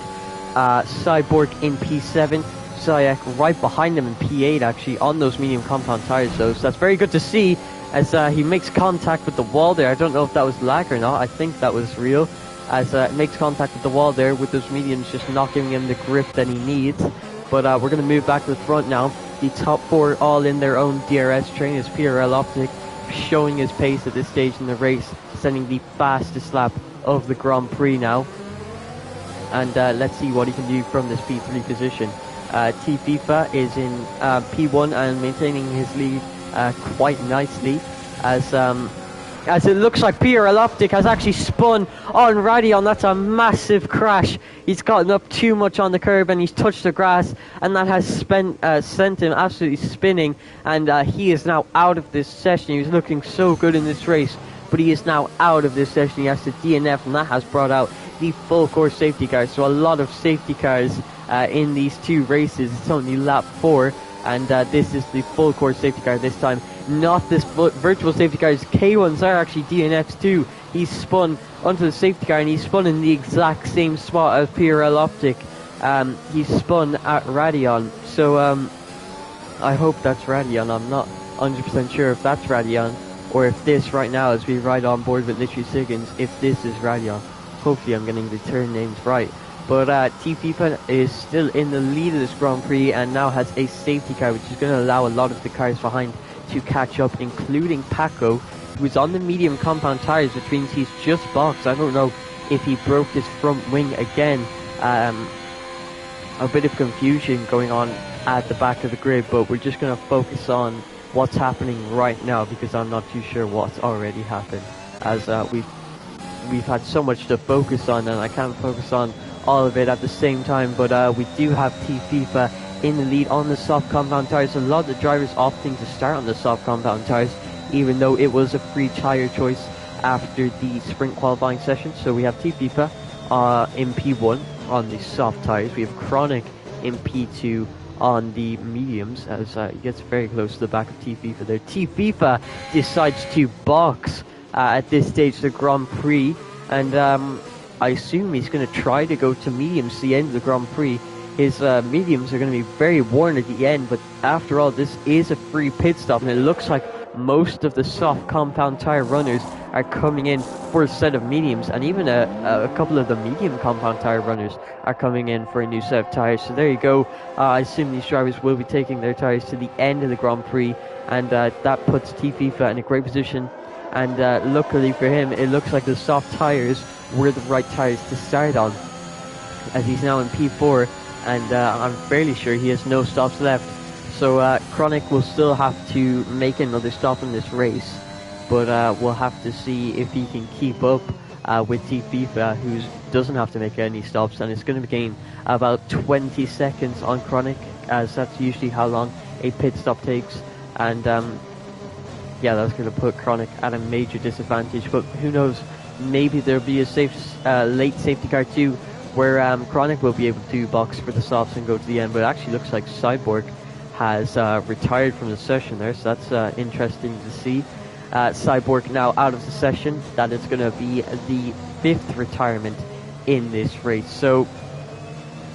Cyborg in P7. Zayak right behind him in P8, actually, on those medium compound tires, though. So that's very good to see, as he makes contact with the wall there. I don't know if that was lag or not. I think that was real, as it makes contact with the wall there, with those mediums just not giving him the grip that he needs. But we're going to move back to the front now. The top 4 all in their own DRS train, as PRL Optic showing his pace at this stage in the race, sending the fastest lap of the Grand Prix now. And let's see what he can do from this P3 position. T-FIFA is in P1 and maintaining his lead quite nicely, as it looks like PRL Optic has actually spun on Radion. That's a massive crash. He's gotten up too much on the curb and he's touched the grass, and that has sent him absolutely spinning, and he is now out of this session. He was looking so good in this race, but he is now out of this session. He has to DNF, and that has brought out the full course safety cars. So a lot of safety cars in these 2 races. It's only lap 4, and this is the full course safety car this time, not this virtual safety car. K1s are actually DNFs too. He's spun onto the safety car, and he's spun in the exact same spot as PRL Optic. He's spun at Radion, so I hope that's Radion. I'm not 100% sure if that's Radion, or if this right now, as we ride on board with literally Siggins, if this is Radion. Hopefully I'm getting the turn names right. But T-FIFA is still in the lead of this Grand Prix, and now has a safety car, which is going to allow a lot of the cars behind to catch up, including Paco, who's on the medium compound tyres, which means he's just boxed. I don't know if he broke his front wing again. A bit of confusion going on at the back of the grid, but we're just going to focus on what's happening right now, because I'm not too sure what's already happened, as we've had so much to focus on, and I can't focus on all of it at the same time. But we do have FIFA in the lead on the soft compound tyres. A lot of the drivers opting to start on the soft compound tyres, even though it was a free tyre choice after the sprint qualifying session. So we have FIFA in P1 on the soft tyres. We have Chronic in P2 on the mediums, as he gets very close to the back of FIFA there. FIFA decides to box at this stage the Grand Prix, and I assume he's going to try to go to mediums to the end of the Grand Prix. His mediums are going to be very worn at the end, but after all, this is a free pit stop, and it looks like most of the soft compound tyre runners are coming in for a set of mediums, and even a couple of the medium compound tyre runners are coming in for a new set of tyres. So there you go. I assume these drivers will be taking their tyres to the end of the Grand Prix, and that puts FIFA in a great position. And luckily for him, it looks like the soft tyres were the right tyres to start on, as he's now in P4, and I'm fairly sure he has no stops left. So Chronic will still have to make another stop in this race, but we'll have to see if he can keep up with FIFA, who doesn't have to make any stops, and it's going to gain about 20 seconds on Chronic, as that's usually how long a pit stop takes. And yeah, that's going to put Chronic at a major disadvantage, but who knows, maybe there'll be a late safety car too, where Chronic will be able to box for the softs and go to the end. But it actually looks like Cyborg has retired from the session there, so that's interesting to see. Cyborg now out of the session. That is going to be the 5th retirement in this race. So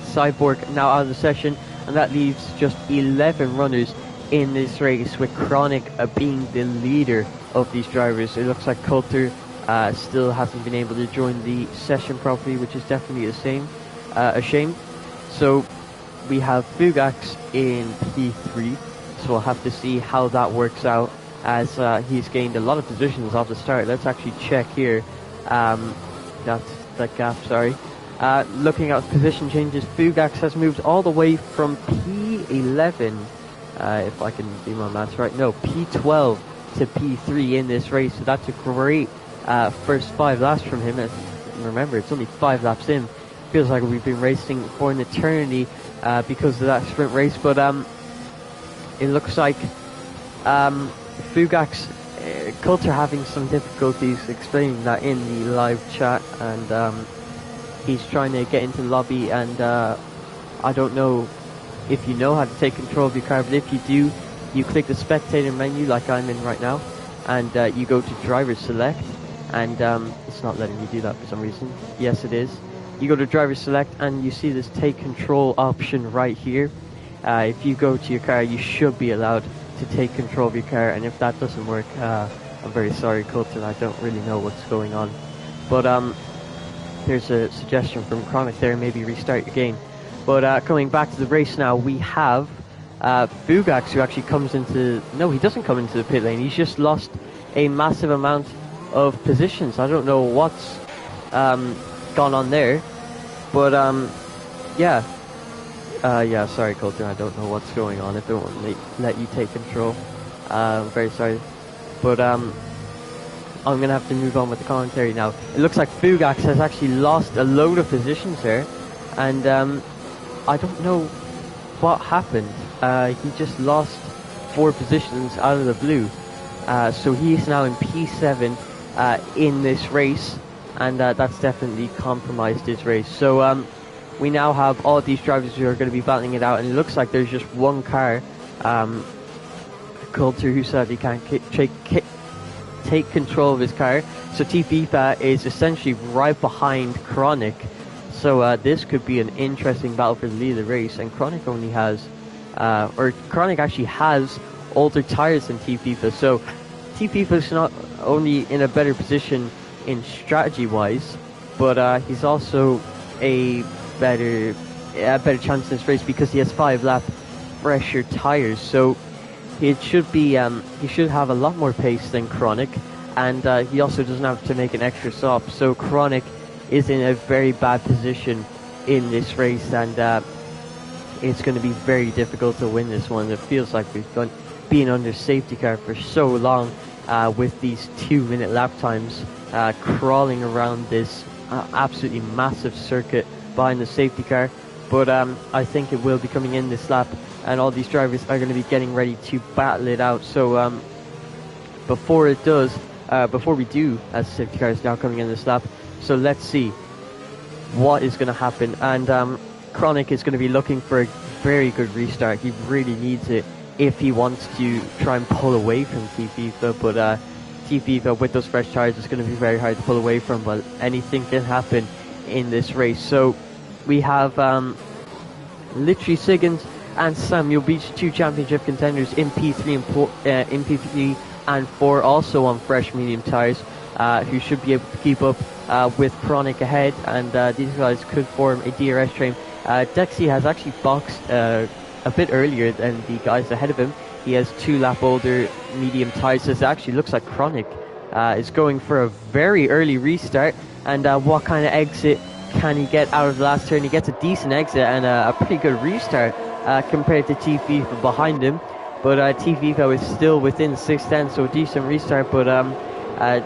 Cyborg now out of the session, and that leaves just 11 runners in this race, with Chronic being the leader of these drivers. It looks like Coulter still hasn't been able to join the session properly, which is definitely a shame. So we have Fugax in P3, so we'll have to see how that works out, as he's gained a lot of positions off the start. Let's actually check here. That's that gap, sorry. Looking at position changes, Fugax has moved all the way from P11, if I can do my maths right, no, P12 to P3 in this race, so that's a great first 5 laps from him. Remember, it's only 5 laps in. Feels like we've been racing for an eternity because of that sprint race, but it looks like Fugax, Coulter having some difficulties explaining that in the live chat, and he's trying to get into the lobby, and I don't know if you know how to take control of your car, but if you do, you click the spectator menu like I'm in right now, and you go to driver select, and it's not letting me do that for some reason. Yes, it is. You go to driver select, and you see this take control option right here. If you go to your car, you should be allowed to take control of your car, and if that doesn't work, I'm very sorry, Colton, I don't really know what's going on. But there's a suggestion from Chronic there, maybe restart your game. But coming back to the race now, we have Fugax, who actually comes into... No, he doesn't come into the pit lane. He's just lost a massive amount of positions. I don't know what's gone on there. But, yeah. Yeah, sorry, Colton. I don't know what's going on. If they won't let you take control. I'm very sorry. But, I'm going to have to move on with the commentary now. It looks like Fugax has actually lost a load of positions there. And, I don't know what happened. He just lost 4 positions out of the blue. So he's now in P7 in this race, and that's definitely compromised his race. So we now have all these drivers who are going to be battling it out, and it looks like there's just one car, Coulter, who sadly can't take control of his car. So FIFA is essentially right behind Chronic. So this could be an interesting battle for the lead of the race, and Chronic only has, Chronic actually has older tyres than FIFA, so FIFA is not only in a better position in strategy-wise, but he's also a better chance in this race because he has 5 lap fresher tyres. So he should have a lot more pace than Chronic, and he also doesn't have to make an extra stop. So Chronic is in a very bad position in this race, and it's going to be very difficult to win this one. It feels like we've been under safety car for so long with these 2-minute lap times, crawling around this absolutely massive circuit behind the safety car. But I think it will be coming in this lap, and all these drivers are going to be getting ready to battle it out. So before we do, as the safety car is now coming in this lap, so let's see what is going to happen. And Chronic is going to be looking for a very good restart. He really needs it if he wants to try and pull away from T-FIFA, but T-FIFA with those fresh tyres is going to be very hard to pull away from, but anything can happen in this race. So we have literally Siggins and Samuel Beach, 2 championship contenders in P3 and 4, also on fresh medium tyres, who should be able to keep up with Chronic ahead, and these guys could form a DRS train. Dexy has actually boxed a bit earlier than the guys ahead of him. He has 2 lap older medium tyres. So it actually looks like Chronic is going for a very early restart, and what kind of exit can he get out of the last turn? He gets a decent exit and a pretty good restart compared to T-FIFA behind him, but T-FIFA is still within 6/10, so a decent restart, but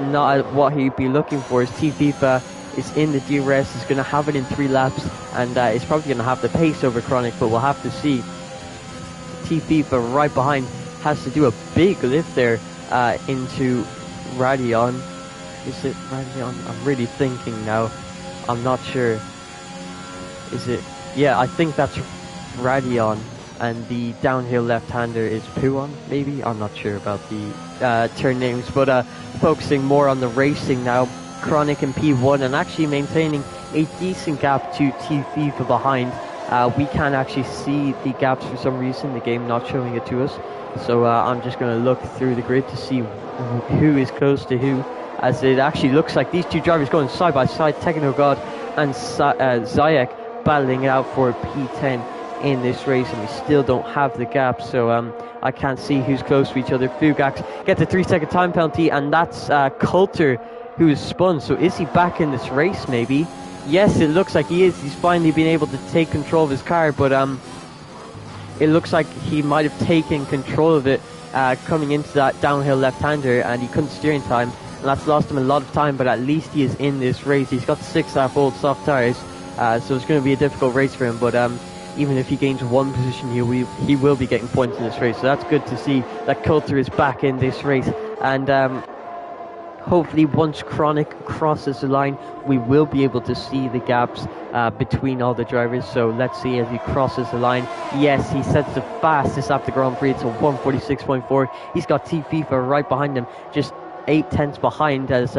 not what he'd be looking for. Is T-FIFA is in the DRS, is going to have it in 3 laps, and is probably going to have the pace over Chronic, but we'll have to see. T-FIFA right behind has to do a big lift there into Radion. Is it Radion? I'm really thinking now. I'm not sure. Is it? Yeah, I think that's Radion, and the downhill left-hander is Puon, maybe? I'm not sure about the turn names, but focusing more on the racing now. Chronic in P1 and actually maintaining a decent gap to T-FIFA behind. We can't actually see the gaps for some reason, the game not showing it to us. So I'm just going to look through the grid to see who is close to who, as it actually looks like these 2 drivers going side by side, Techno God and Zayek battling it out for P10 in this race, and we still don't have the gap, so I can't see who's close to each other. Fugax gets a 3-second time penalty, and that's Coulter who is spun. So is he back in this race maybe? Yes, it looks like he is. He's finally been able to take control of his car, but it looks like he might have taken control of it coming into that downhill left-hander, and he couldn't steer in time, and that's lost him a lot of time, but at least he is in this race. He's got 6 old soft tyres, so it's going to be a difficult race for him, but even if he gains 1 position here, he will be getting points in this race, so that's good to see that Coulter is back in this race. And hopefully once Chronic crosses the line, we will be able to see the gaps between all the drivers. So let's see as he crosses the line. Yes, he sets the fastest lap the Grand Prix. It's a 1:46.4. He's got T-FIFA right behind him, just 8/10 behind, as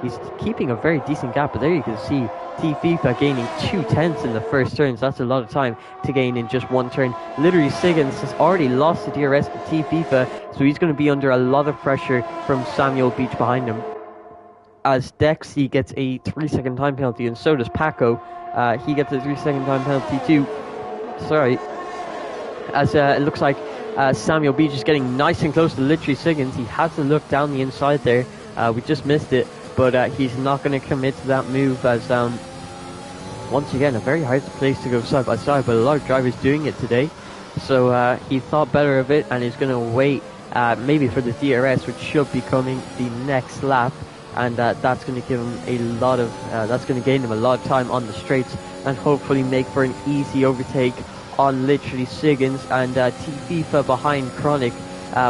he's keeping a very decent gap. But there you can see T-FIFA gaining 2/10 in the first turn. So that's a lot of time to gain in just 1 turn. Literally, Siggins has already lost the DRS to T-FIFA, so he's going to be under a lot of pressure from Samuel Beach behind him. As Dexy gets a 3-second time penalty, and so does Paco. He gets a 3-second time penalty too. Sorry. As it looks like Samuel Beach is getting nice and close to literally Siggins. He has to look down the inside there. We just missed it, but he's not going to commit to that move, as once again a very hard place to go side by side, but a lot of drivers doing it today. So he thought better of it, and he's going to wait maybe for the DRS, which should be coming the next lap, and that's going to give him a lot of that's going to gain him a lot of time on the straights, and hopefully make for an easy overtake on literally Siggins. And T-FIFA behind Chronic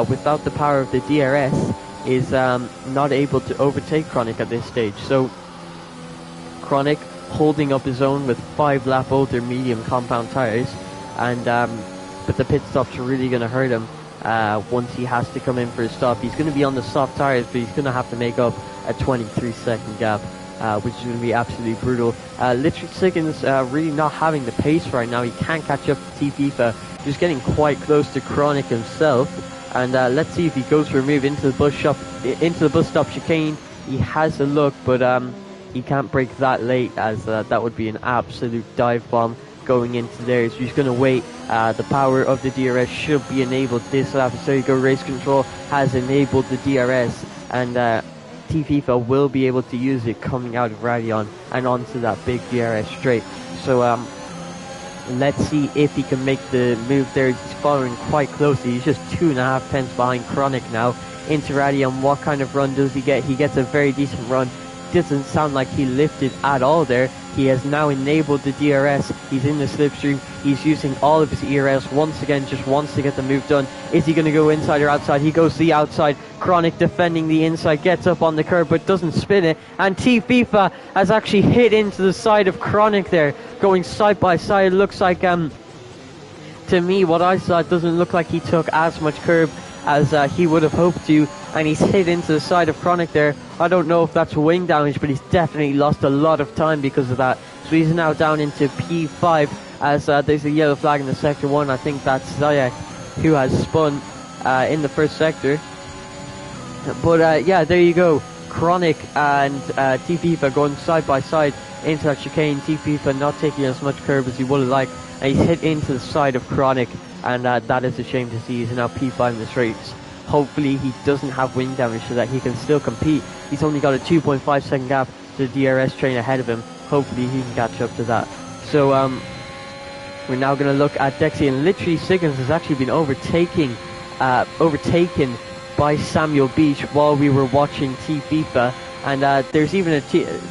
without the power of the DRS is not able to overtake Chronic at this stage. So Chronic holding up his own with 5 lap older medium compound tyres, and but the pit stops are really going to hurt him once he has to come in for a stop. He's going to be on the soft tyres, but he's going to have to make up a 23-second gap, which is going to be absolutely brutal. Literally Siggins really not having the pace right now. He can't catch up to T-FIFA, just getting quite close to Chronic himself. And let's see if he goes for a move into the bus stop chicane. He has a look, but he can't break that late, as that would be an absolute dive bomb going into there. So he's going to wait. The power of the DRS should be enabled this lap. So there you go, race control has enabled the DRS, and T-FIFA will be able to use it coming out of Radion and onto that big DRS straight. So let's see if he can make the move there. He's following quite closely. He's just 2.5 tenths behind Chronic now into Radion. What kind of run does he get? He gets a very decent run. Doesn't sound like he lifted at all there. He has now enabled the DRS. He's in the slipstream. He's using all of his ERS once again, just wants to get the move done. Is he going to go inside or outside? He goes to the outside. Chronic defending the inside, gets up on the curb but doesn't spin it. And T-FIFA has actually hit into the side of Chronic there, going side by side. It looks like, to me, what I saw, it doesn't look like he took as much curb as he would have hoped to, and he's hit into the side of Chronic there. I don't know if that's wing damage, but he's definitely lost a lot of time because of that. So he's now down into P5 as there's a yellow flag in the sector 1. I think that's Zayak who has spun in the first sector. But yeah, there you go. Chronic and T-FIFA going side by side into that chicane. T-FIFA not taking as much curb as he would have liked, and he's hit into the side of Chronic, and that is a shame to see. He's now P5 in this race. Hopefully he doesn't have wing damage so that he can still compete. He's only got a 2.5 second gap to the DRS train ahead of him. Hopefully he can catch up to that. So we're now going to look at Dexy, and literally Siggins has actually been overtaken by Samuel Beach while we were watching T-FIFA. And there's even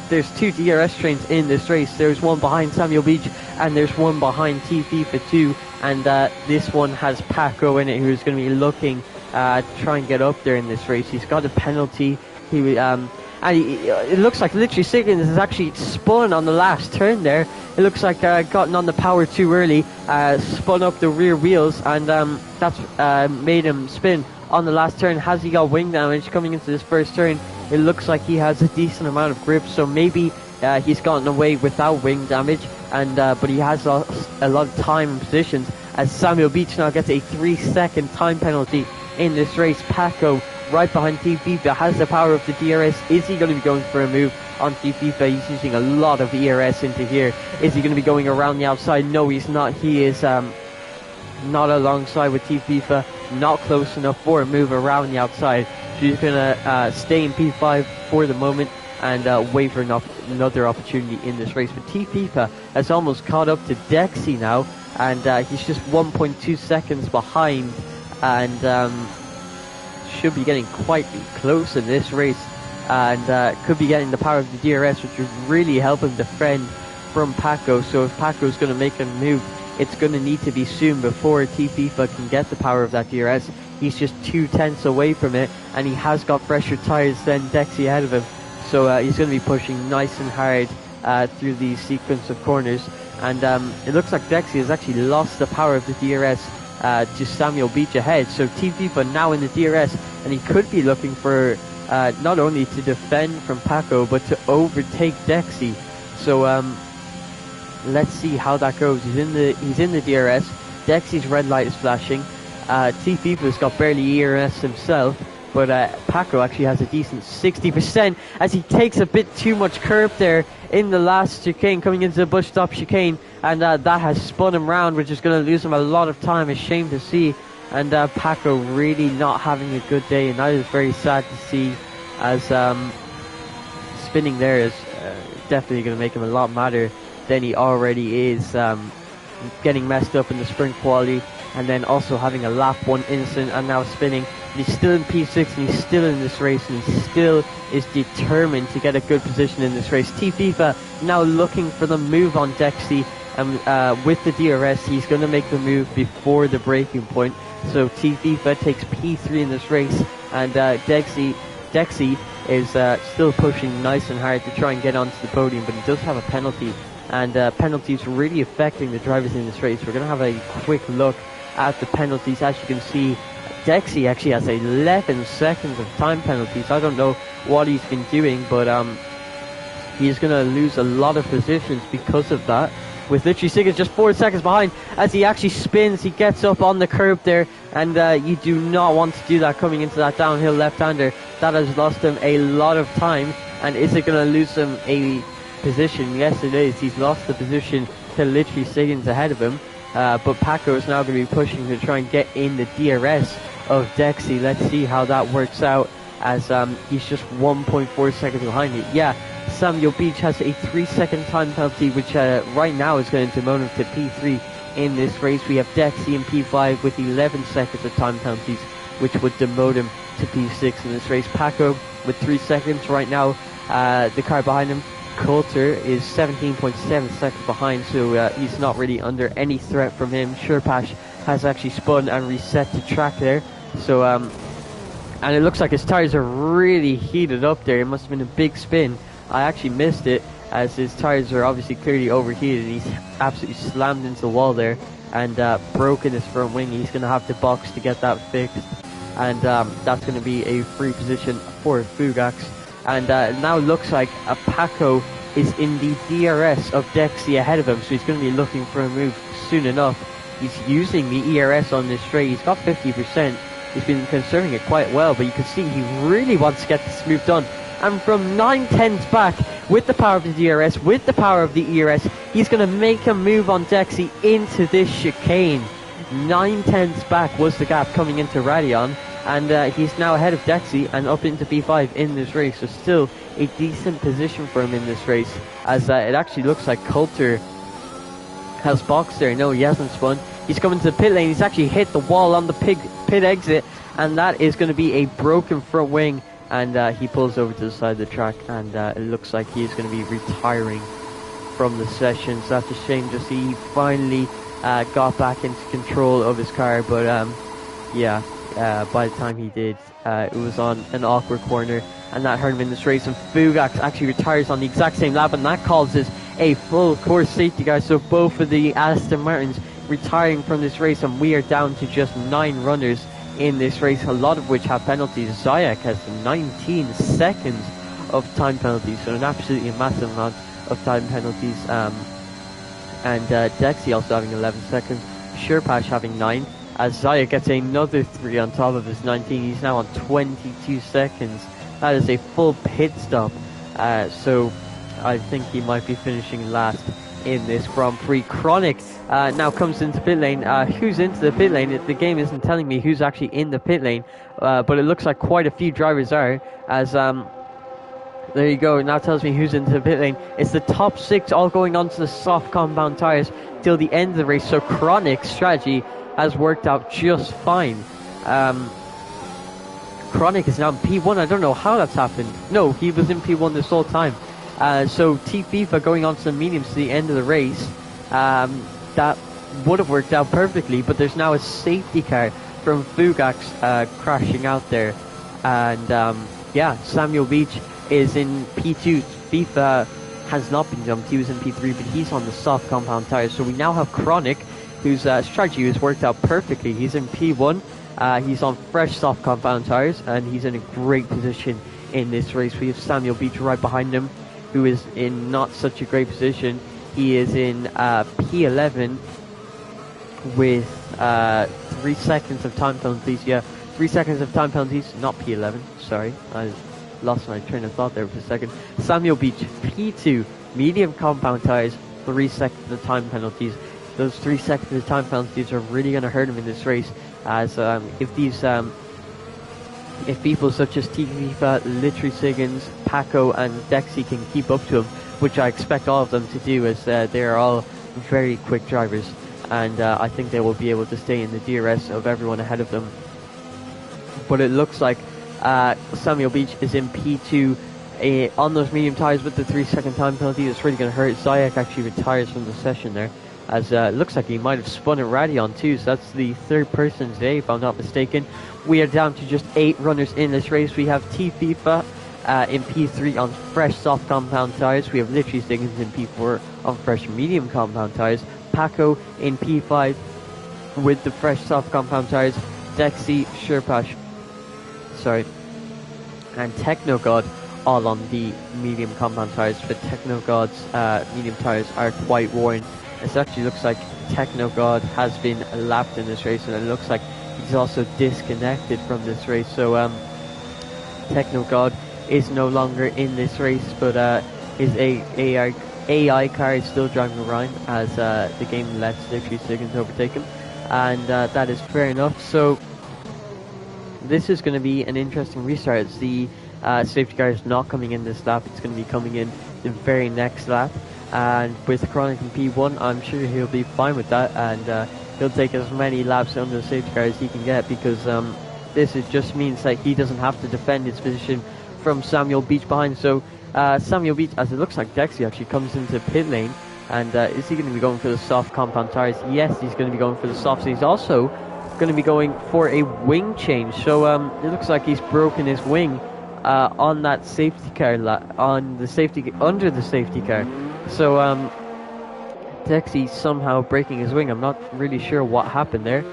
there's 2 DRS trains in this race. There's one behind Samuel Beach and there's one behind T-FIFA 2. And this one has Paco in it, who's going to be looking to try and get up there in this race. He's got a penalty. It looks like literally Siggins has actually spun on the last turn there. It looks like gotten on the power too early, spun up the rear wheels, and that's made him spin on the last turn. Has he got wing damage coming into this first turn? It looks like he has a decent amount of grip, so maybe he's gotten away without wing damage, and but he has lost a lot of time and positions, as Samuel Beach now gets a 3-second time penalty in this race. Paco right behind T-FIFA has the power of the DRS. Is he going to be going for a move on T-FIFA? He's using a lot of ERS into here. Is he going to be going around the outside? No, he's not. He is not alongside with T-FIFA, not close enough for a move around the outside. So he's going to stay in P5 for the moment and wait for another opportunity in this race. But T-FIFA has almost caught up to Dexy now, and he's just 1.2 seconds behind, and should be getting quite close in this race, and could be getting the power of the DRS, which would really help him defend from Paco. So if Paco's going to make a move, it's going to need to be soon before T-FIFA can get the power of that DRS. He's just 2 tenths away from it, and he has got fresher tyres than Dexy ahead of him. So he's going to be pushing nice and hard through the sequence of corners. And it looks like Dexy has actually lost the power of the DRS to Samuel Beach ahead. So T-FIFA now in the DRS, and he could be looking for not only to defend from Paco, but to overtake Dexy. So let's see how that goes. He's in the DRS. Dexy's red light is flashing. T-FIFA's got barely ERS himself, but Paco actually has a decent 60% as he takes a bit too much curb there in the last chicane, coming into the bush stop chicane, and that has spun him round, which is going to lose him a lot of time. A shame to see, and Paco really not having a good day, and that is very sad to see, as spinning there is definitely going to make him a lot madder than he already is. Getting messed up in the sprint quality, and then also having a lap 1 incident, and now spinning. And he's still in P6, and he's still in this race, and he still is determined to get a good position in this race. T-FIFA now looking for the move on Dexy, and with the DRS he's going to make the move before the braking point. So T-FIFA takes P3 in this race, and Dexy is still pushing nice and hard to try and get onto the podium, but he does have a penalty, and penalties really affecting the drivers in this race. We're going to have a quick look at the penalties. As you can see, Dexy actually has 11 seconds of time penalties. I don't know what he's been doing, but he's going to lose a lot of positions because of that. With literally Siggins just 4 seconds behind, as he actually spins, he gets up on the curb there, and you do not want to do that coming into that downhill left-hander. That has lost him a lot of time, and is it going to lose him position. Yes, it is. He's lost the position to literally seconds ahead of him. But Paco is now going to be pushing to try and get in the DRS of Dexy. Let's see how that works out, as he's just 1.4 seconds behind it. Yeah, Samuel Beach has a 3-second time penalty, which right now is going to demote him to P3 in this race. We have Dexy in P5 with 11 seconds of time penalties, which would demote him to P6 in this race. Paco with 3 seconds right now. The car behind him, Coulter, is 17.7 seconds behind, so he's not really under any threat from him. Sherpash has actually spun and reset the track there, so and it looks like his tires are really heated up there. It must have been a big spin. I actually missed it, as his tires are obviously clearly overheated. He's absolutely slammed into the wall there and broken his front wing. He's going to have to box to get that fixed, and that's going to be a free position for Fugax. And now looks like Paco is in the DRS of Dexy ahead of him, so he's going to be looking for a move soon enough. He's using the ERS on this straight. He's got 50%. He's been conserving it quite well, but you can see he really wants to get this move done. And from 9/10 back, with the power of the DRS, with the power of the ERS, he's going to make a move on Dexy into this chicane. 9/10 back was the gap coming into Radion, and he's now ahead of Dexy and up into P5 in this race. So still a decent position for him in this race, as it actually looks like Coulter has boxed there. No, he hasn't spun. He's coming to the pit lane. He's actually hit the wall on the pit exit, and that is going to be a broken front wing, and he pulls over to the side of the track, and it looks like he's going to be retiring from the session. So that's a shame to see. He finally got back into control of his car, but yeah, by the time he did, it was on an awkward corner, and that hurt him in this race. And Fugax actually retires on the exact same lap, and that causes a full course safety, guys. So both of the Aston Martins retiring from this race, and we are down to just 9 runners in this race, a lot of which have penalties. Zayak has 19 seconds of time penalties, so an absolutely massive amount of time penalties. And Dexy also having 11 seconds, Sherpash having 9, as Zayak gets another 3 on top of his 19. He's now on 22 seconds. That is a full pit stop, so I think he might be finishing last in this Grand Prix. Chronic now comes into pit lane. Who's into the pit lane? The game isn't telling me who's actually in the pit lane, but it looks like quite a few drivers are, as there you go. It now tells me who's into the pit lane. It's the top 6 all going onto the soft compound tires till the end of the race, so Chronic's strategy has worked out just fine. Chronic is now in P1. I don't know how that's happened. No, he was in P1 this whole time. So T-FIFA going on to the mediums to the end of the race, that would have worked out perfectly, but there's now a safety car from Fugax crashing out there. And yeah, Samuel Beach is in P2. FIFA has not been jumped. He was in P3, but he's on the soft compound tires. So we now have Chronic, whose strategy has worked out perfectly. He's in P1. He's on fresh soft compound tires, and he's in a great position in this race. We have Samuel Beach right behind him, who is in not such a great position. He is in P11 with 3 seconds of time penalties. Yeah, 3 seconds of time penalties, not P11. Sorry, I lost my train of thought there for a second. Samuel Beach, P2, medium compound tires, 3 seconds of time penalties. Those 3 seconds of time penalties are really going to hurt him in this race, as if people such as T-FIFA, Literary Siggins, Paco and Dexy can keep up to him, which I expect all of them to do, as they are all very quick drivers, and I think they will be able to stay in the DRS of everyone ahead of them. But it looks like Samuel Beach is in P2 on those medium tyres with the 3 second time penalty. It's really going to hurt. Zayak actually retires from the session there, as it looks like he might have spun at Radion too, so that's the 3rd person today, if I'm not mistaken. We are down to just 8 runners in this race. We have T-FIFA in P3 on fresh soft compound tires. We have Literally Stiggins in P4 on fresh medium compound tires. Paco in P5 with the fresh soft compound tires. Dexy, Sherpash, and Technogod all on the medium compound tires, but Technogod's medium tires are quite worn. It actually looks like Technogod has been lapped in this race, and it looks like he's also disconnected from this race. So Technogod is no longer in this race, but his AI car is still driving around as the game lets literally seconds overtake him, and that is fair enough. So this is going to be an interesting restart. The safety car is not coming in this lap; it's going to be coming in the very next lap. And with Chronic in P1, I'm sure he'll be fine with that, and he'll take as many laps under the safety car as he can get, because just means that he doesn't have to defend his position from Samuel Beach behind. So Samuel Beach, as it looks like Dexy actually comes into pit lane, and is he going to be going for the soft compound tires? Yes, he's going to be going for the softs. He's also going to be going for a wing change. So it looks like he's broken his wing on that safety car, under the safety car. So Dexy somehow breaking his wing. I'm not really sure what happened there,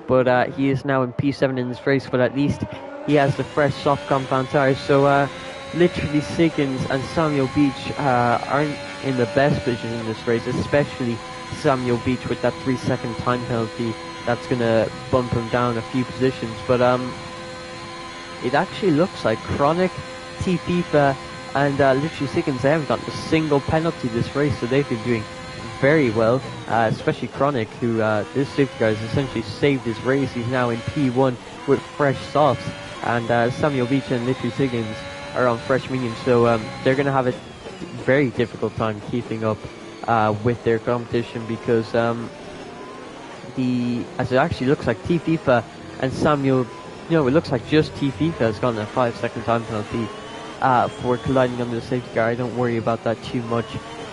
but he is now in P7 in this race, but at least he has the fresh soft compound tires. So literally Siggins and Samuel Beach aren't in the best position in this race, especially Samuel Beach with that 3-second time penalty. That's going to bump him down a few positions. But it actually looks like Chronic, T-FIFA, and literally Siggins, they haven't gotten a single penalty this race, so they've been doing very well, especially Chronic, who this safety car has essentially saved his race. He's now in P1 with fresh softs, and Samuel Beach and literally Siggins are on fresh mediums, so they're going to have a very difficult time keeping up with their competition, because as it actually looks like T-FIFA and Samuel, it looks like just T-FIFA has gotten a 5-second time penalty for colliding under the safety car. I don't worry about that too much,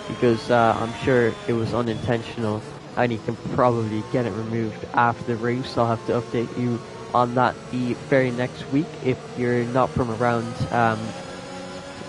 because I'm sure it was unintentional, and he can probably get it removed after the race. I'll have to update you on that the very next week. If you're not from around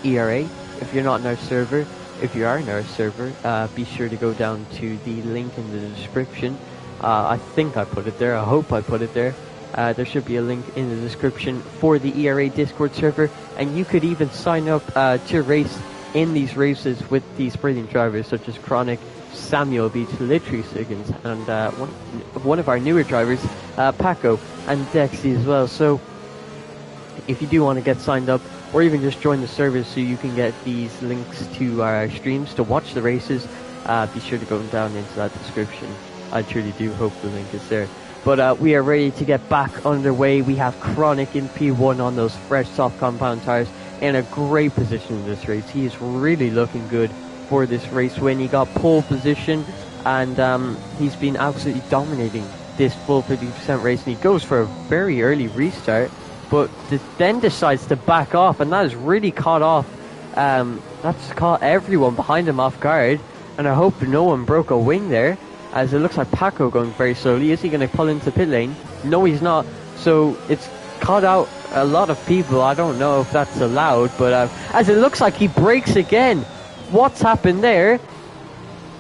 ERA, if you're not in our server, if you are in our server, be sure to go down to the link in the description. I think I put it there. I hope I put it there. There should be a link in the description for the ERA Discord server, and you could even sign up to race in these races with these brilliant drivers such as Chronic, Samuel Beach, literally Siggins, and one of our newer drivers, Paco, and Dexy as well. So if you do want to get signed up, or even just join the server so you can get these links to our streams to watch the races, be sure to go down into that description. I truly do hope the link is there. But we are ready to get back underway. We have Chronic in P1 on those fresh soft compound tires, in a great position in this race. He is really looking good for this race win. He got pole position, and he's been absolutely dominating this full 50% race, and he goes for a very early restart, but then decides to back off, and that has really that's caught everyone behind him off guard, and I hope no one broke a wing there, as it looks like Paco going very slowly. Is he going to pull into pit lane? No, he's not. So it's caught out a lot of people. I don't know if that's allowed, but as it looks like he brakes again. What's happened there?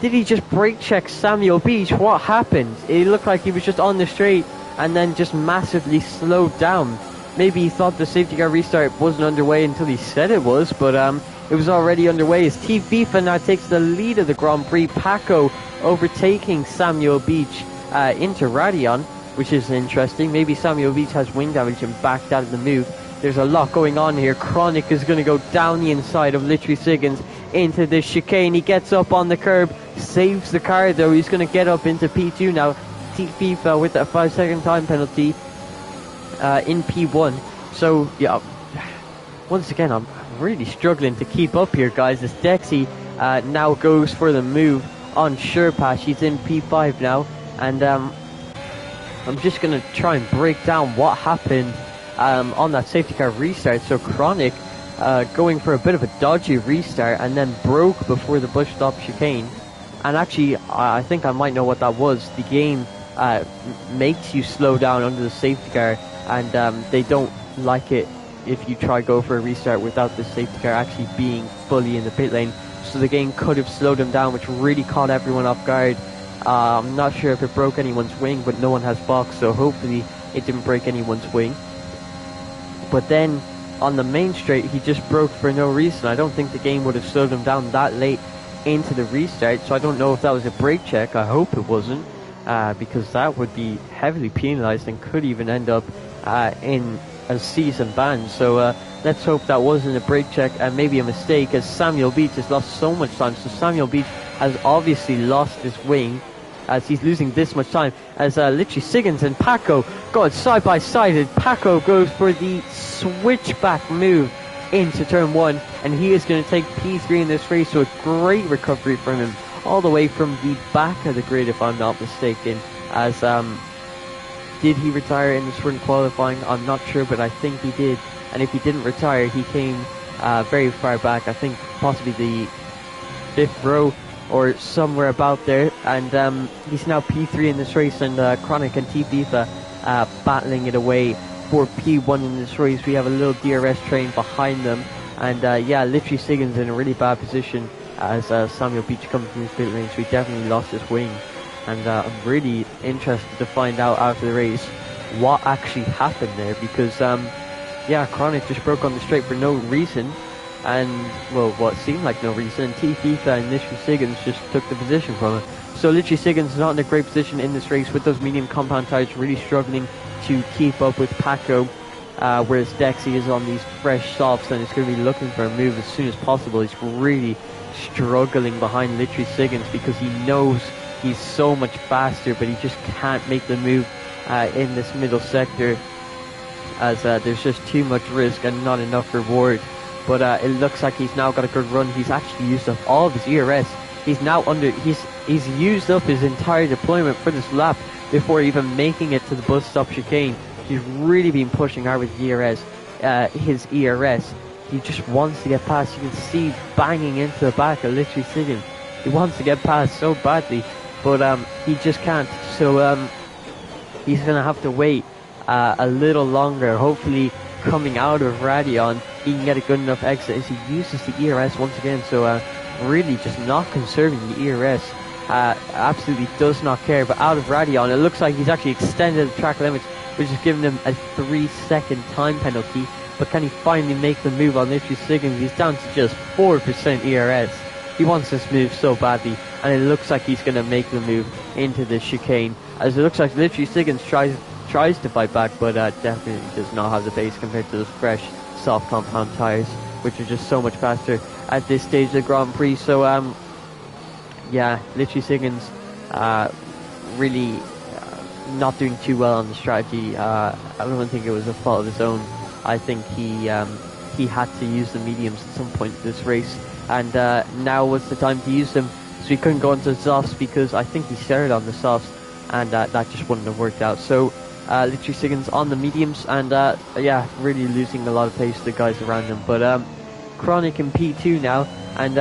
Did he just brake check Samuel Beach? What happened? It looked like he was just on the straight and then just massively slowed down. Maybe he thought the safety car restart wasn't underway until he said it was, but it was already underway. As T-FIFA now takes the lead of the Grand Prix. Paco overtaking Samuel Beach into Radion, which is interesting. Maybe Samuel Beach has wing damage and backed out of the move. There's a lot going on here. Chronic is going to go down the inside of literally Siggins into the chicane. He gets up on the curb, saves the car though. He's going to get up into P2 now. T-FIFA with that 5-second time penalty in P1. So yeah, once again I'm really struggling to keep up here, guys. As Dexy now goes for the move on Sherpa. She's in P5 now, and I'm just going to try and break down what happened on that safety car restart. So Chronic going for a bit of a dodgy restart and then broke before the bush stop chicane. And actually, I think I might know what that was. The game makes you slow down under the safety car, and they don't like it if you try go for a restart without the safety car actually being fully in the pit lane. So the game could have slowed him down, which really caught everyone off guard. I'm not sure if it broke anyone's wing, but no one has box, so hopefully it didn't break anyone's wing. But then on the main straight, he just broke for no reason. I don't think the game would have slowed him down that late into the restart, so I don't know if that was a brake check. I hope it wasn't, because that would be heavily penalized and could even end up in a season ban. So Let's hope that wasn't a brake check and maybe a mistake, as Samuel Beach has lost so much time. So Samuel Beach has obviously lost his wing, as he's losing this much time, as literally Siggins and Paco going side by side, and Paco goes for the switchback move into turn 1, and he is going to take P3 in this race. So a great recovery from him all the way from the back of the grid, if I'm not mistaken. As did he retire in the sprint qualifying? I'm not sure, but I think he did. And if he didn't retire, he came very far back, I think possibly the 5th row or somewhere about there. And he's now P3 in this race, and Chronic and T-FIFA battling it away for P1 in this race. We have a little DRS train behind them, and yeah, literally Siggins in a really bad position as Samuel Beach comes from his pit lane. So he definitely lost his wing, and I'm really interested to find out after the race what actually happened there, because yeah, Chronic just broke on the straight for no reason, and well, what seemed like no reason, and T-FIFA and literally Siggins just took the position from him. So literally Siggins is not in a great position in this race with those medium compound tires, really struggling to keep up with Paco, whereas Dexy is on these fresh softs and is going to be looking for a move as soon as possible. He's really struggling behind literally Siggins because he knows he's so much faster, but he just can't make the move in this middle sector, as there's just too much risk and not enough reward. But it looks like he's now got a good run. He's actually used up all of his ERS. He's now he's used up his entire deployment for this lap before even making it to the bus stop chicane. He's really been pushing hard with his ERS. He just wants to get past. You can see banging into the back of literally Siggins. He wants to get past so badly, but he just can't. So he's gonna have to wait a little longer. Hopefully, coming out of Radion, he can get a good enough exit as he uses the ERS once again. So really just not conserving the ERS. Absolutely does not care. But out of Radion, it looks like he's actually extended the track limits, which is giving him a 3-second time penalty. But can he finally make the move on literally Siggins? He's down to just 4% ERS. He wants this move so badly, and it looks like he's going to make the move into the chicane, as it looks like literally Siggins tries to fight back, but definitely does not have the pace compared to those fresh soft compound tires, which are just so much faster at this stage of the Grand Prix. So yeah, literally Siggins really not doing too well on the strategy. I don't think it was a fault of his own. I think he had to use the mediums at some point in this race, and now was the time to use them. So he couldn't go into the softs because I think he started on the softs, and that just wouldn't have worked out. So literally Siggins on the mediums, and yeah, really losing a lot of pace to the guys around him. But Chronic in P2 now, and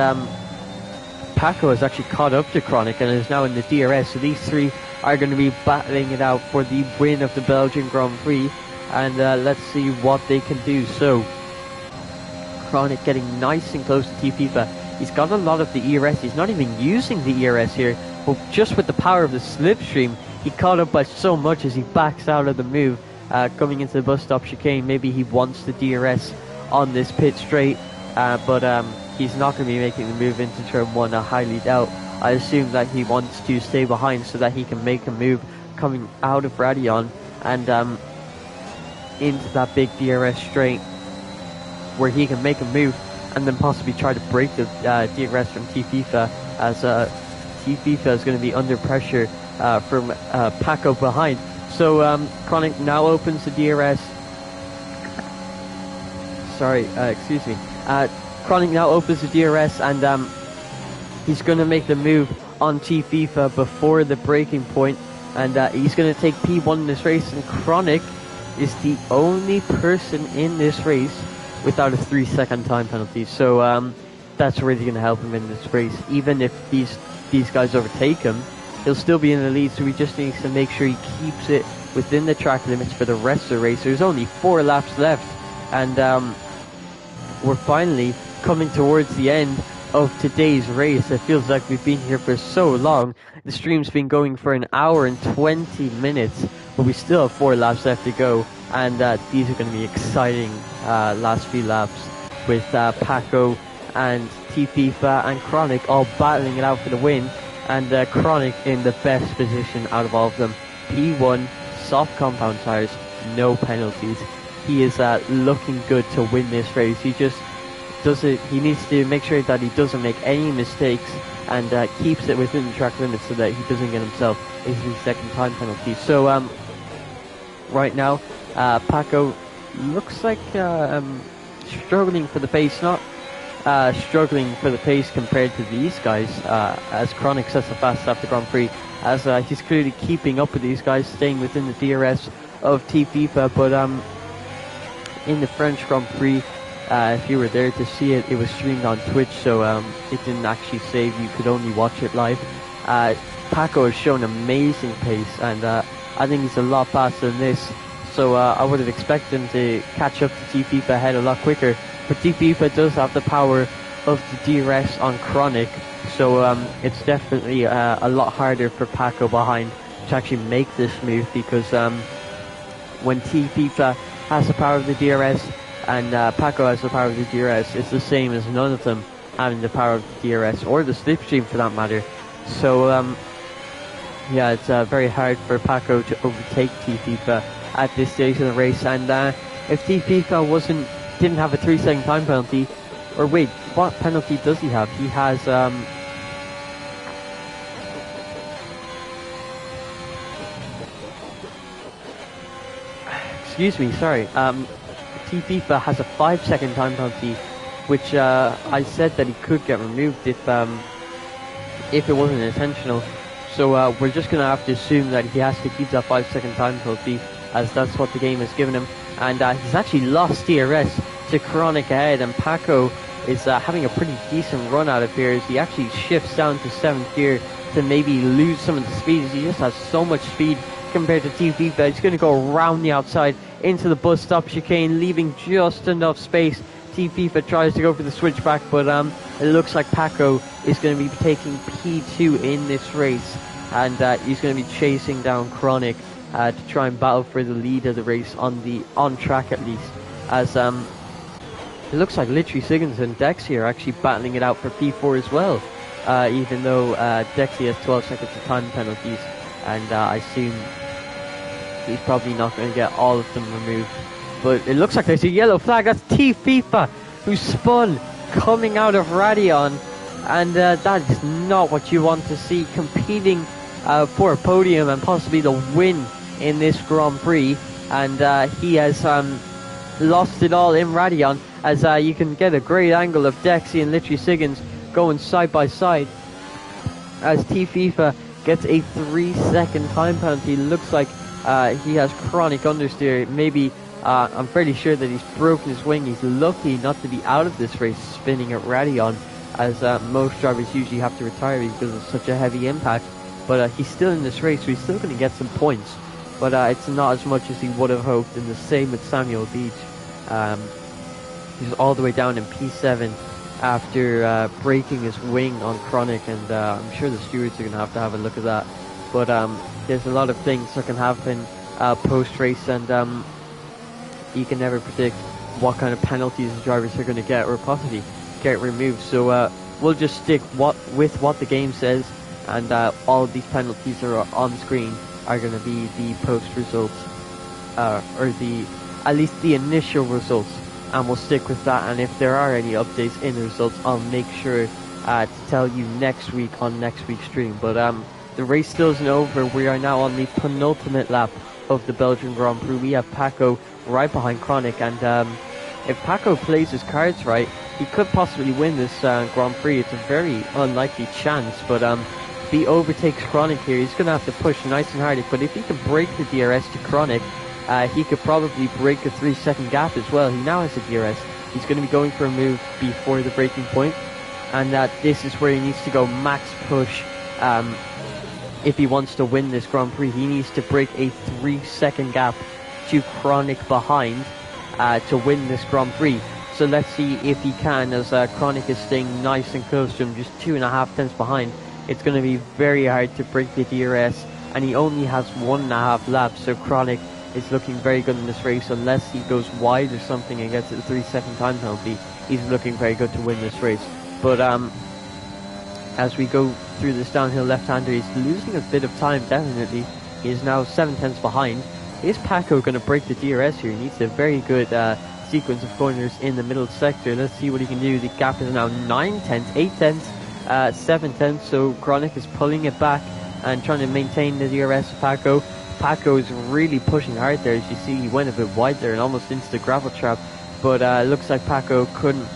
Paco has actually caught up to Chronic and is now in the DRS. So these three are going to be battling it out for the win of the Belgian Grand Prix, and let's see what they can do. So Chronic getting nice and close to T-FIFA. He's got a lot of the ERS. He's not even using the ERS here, but just with the power of the slipstream, he caught up by so much as he backs out of the move, coming into the bus stop chicane. Maybe he wants the DRS on this pit straight, but he's not going to be making the move into turn 1, I highly doubt. I assume that he wants to stay behind so that he can make a move coming out of Radion and into that big DRS straight, where he can make a move and then possibly try to break the DRS from T-FIFA, as T-FIFA is going to be under pressure from Paco behind. So Chronic now opens the DRS. Excuse me. Chronic now opens the DRS, and he's going to make the move on T-FIFA before the breaking point, and he's going to take P1 in this race, and Chronic is the only person in this race without a 3-second time penalty. So that's really going to help him in this race. Even if these guys overtake him, he'll still be in the lead, so he just needs to make sure he keeps it within the track limits for the rest of the race. There's only 4 laps left, and we're finally coming towards the end of today's race. It feels like we've been here for so long. The stream's been going for an hour and 20 minutes, but we still have 4 laps left to go, and these are going to be exciting last few laps with Paco and T-FIFA and Chronic all battling it out for the win, and Chronic in the best position out of all of them. P1, soft compound tires, no penalties. he is looking good to win this race. He just does it. He needs to make sure that he doesn't make any mistakes and keeps it within the track limits so that he doesn't get himself a 3-second time penalty. So right now, Paco looks like struggling for the pace, not struggling for the pace compared to these guys, as Chronic sets the fast after Grand Prix, as he's clearly keeping up with these guys, staying within the DRS of FIFA. But in the French Grand Prix, if you were there to see it, it was streamed on Twitch, so it didn't actually save. You could only watch it live. Paco has shown amazing pace, and I think he's a lot faster than this. So I would have expected him to catch up to FIFA ahead a lot quicker. But FIFA does have the power of the DRS on Chronic, so it's definitely a lot harder for Paco behind to actually make this move, because when FIFA has the power of the DRS and Paco has the power of the DRS, it's the same as none of them having the power of the DRS, or the slipstream for that matter. So yeah, it's very hard for Paco to overtake FIFA at this stage of the race. And if FIFA didn't have a 3-second time penalty, or wait, what penalty does he have? He has excuse me, sorry. FIFA has a 5-second time penalty, which I said that he could get removed if it wasn't intentional. So we're just going to have to assume that he has to keep that 5-second time penalty, as that's what the game has given him. And he's actually lost DRS to Chronic ahead, and Paco is having a pretty decent run out of here as he actually shifts down to 7th gear to maybe lose some of the speed, as he just has so much speed compared to FIFA. He's going to go around the outside into the bus stop chicane, leaving just enough space. FIFA tries to go for the switchback, but it looks like Paco is going to be taking P2 in this race, and he's going to be chasing down Chronic to try and battle for the lead of the race on track at least, as it looks like literally Siggins and Dexy are actually battling it out for P4 as well, even though Dexy has 12 seconds of time penalties, and I assume he's probably not going to get all of them removed. But it looks like there's a yellow flag. That's FIFA who spun coming out of Radion, and that is not what you want to see competing for a podium and possibly the win in this Grand Prix. And he has lost it all in Radion, as you can get a great angle of Dexy and literally Siggins going side by side, as FIFA gets a 3-second time penalty. Looks like he has Chronic understeer. Maybe I'm fairly sure that he's broken his wing. He's lucky not to be out of this race spinning at Radion, as most drivers usually have to retire because of such a heavy impact. But he's still in this race, so he's still going to get some points. But it's not as much as he would have hoped, and the same with Samuel Beach. He's all the way down in P7 after breaking his wing on Chronic, and I'm sure the stewards are going to have a look at that. But there's a lot of things that can happen post-race, and you can never predict what kind of penalties the drivers are going to get or possibly get removed. So we'll just stick with what the game says, and all of these penalties that are on screen are going to be the post results, or at least the initial results, and we'll stick with that. And if there are any updates in the results, I'll make sure to tell you next week on next week's stream. But the race still isn't over. We are now on the penultimate lap of the Belgian Grand Prix. We have Paco right behind Chronic, and if Paco plays his cards right, he could possibly win this Grand Prix. It's a very unlikely chance, but if he overtakes Chronic here, he's going to have to push nice and hard. But if he can break the DRS to Chronic, he could probably break the 3-second gap as well. He now has a DRS. He's going to be going for a move before the breaking point, and this is where he needs to go max push. If he wants to win this Grand Prix, he needs to break a 3-second gap to Chronic behind to win this Grand Prix. So let's see if he can, as Chronic is staying nice and close to him, just 2.5 tenths behind. It's going to be very hard to break the DRS, and he only has 1.5 laps, so Chronic is looking very good in this race. Unless he goes wide or something and gets a 3-second time penalty, he's looking very good to win this race. But as we go through this downhill left-hander, he's losing a bit of time, definitely. He is now 7 tenths behind, is Paco going to break the DRS here? He needs a very good sequence of corners in the middle sector. Let's see what he can do. The gap is now 9 tenths, 8 tenths, 7 tenths. So Chronic is pulling it back and trying to maintain the DRS of Paco. Paco is really pushing hard there. As you see, he went a bit wide there and almost into the gravel trap. But looks like Paco couldn't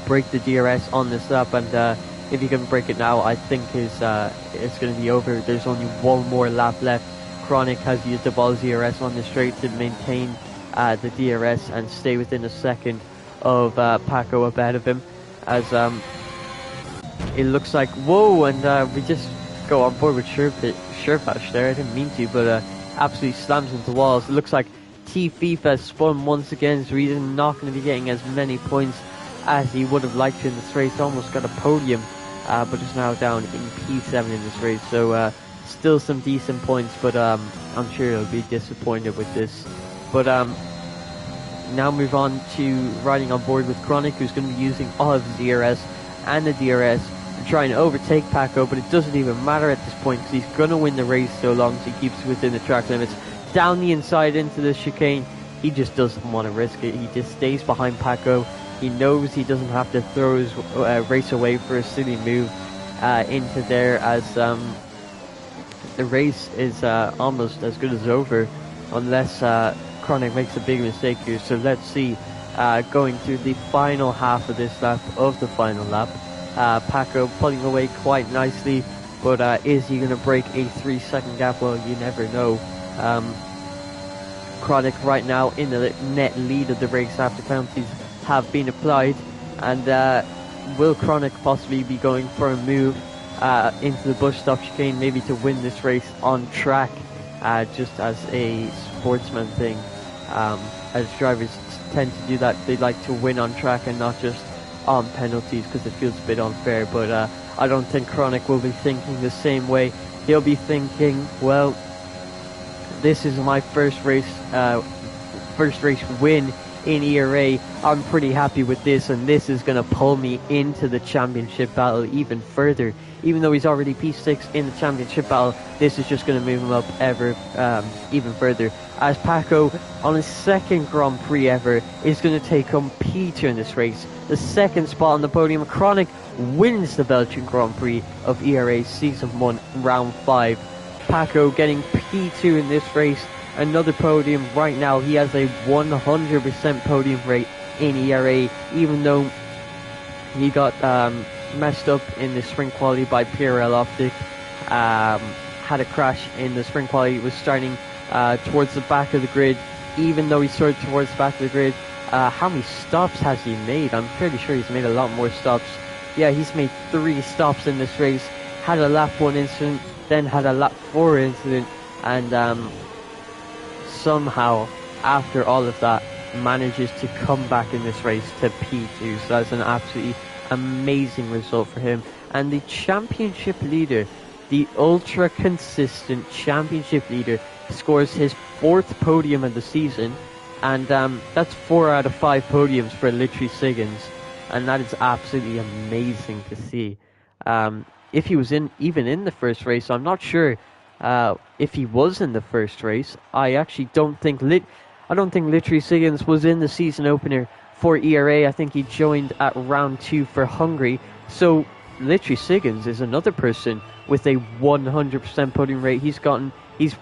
break the DRS on this lap. And if he can break it now, I think it's going to be over. There's only one more lap left. Chronic has used the ball DRS on the straight to maintain the DRS and stay within a second of Paco up ahead of him. As it looks like, whoa, and we just go on board with Sherpash there. I didn't mean to, but absolutely slams into walls. It looks like FIFA spun once again, so he's not going to be getting as many points as he would have liked to in this race. Almost got a podium, but is now down in P7 in this race. So still some decent points, but I'm sure he'll be disappointed with this. But now move on to riding on board with Chronic, who's going to be using all of the DRS and the DRS to try and overtake Paco, but it doesn't even matter at this point because he's going to win the race so long as he keeps within the track limits. Down the inside into the chicane, he just doesn't want to risk it. He just stays behind Paco. He knows he doesn't have to throw his race away for a silly move into there, as the race is almost as good as over unless Chronic makes a big mistake here. So let's see, going through the final half of this lap, of the final lap, Paco pulling away quite nicely, but is he going to break a 3-second gap? Well, you never know. Chronic right now in the net lead of the race after penalties have been applied, and will Chronic possibly be going for a move into the bush stop chicane, maybe to win this race on track, just as a sportsman thing, as drivers tend to do that. They like to win on track and not just on penalties because it feels a bit unfair. But I don't think Chronic will be thinking the same way. He'll be thinking, well, this is my first race win in ERA. I'm pretty happy with this, and this is going to pull me into the championship battle even further. Even though he's already P6 in the championship battle, this is just going to move him up even further. As Paco, on his second Grand Prix ever, is going to take home P2 in this race. The second spot on the podium. Chronic wins the Belgian Grand Prix of ERA Season 1, Round 5. Paco getting P2 in this race. Another podium right now. He has a 100% podium rate in ERA, even though he got messed up in the sprint quality by PRL Optic. Had a crash in the sprint quality. Was starting towards the back of the grid. Even though he started towards the back of the grid, how many stops has he made? I'm pretty sure he's made a lot more stops. Yeah, he's made 3 stops in this race. Had a lap 1 incident, then had a lap 4 incident, and somehow, after all of that, manages to come back in this race to P2. So that's an absolutely amazing result for him. And the championship leader, the ultra consistent championship leader, scores his 4th podium of the season, and that's 4 out of 5 podiums for Literally Siggins, and that is absolutely amazing to see. If he was even in the first race, I'm not sure if he was in the first race. I actually don't think Literally Siggins was in the season opener for ERA. I think he joined at round 2 for Hungary. So Literally Siggins is another person with a 100% podium rate. He's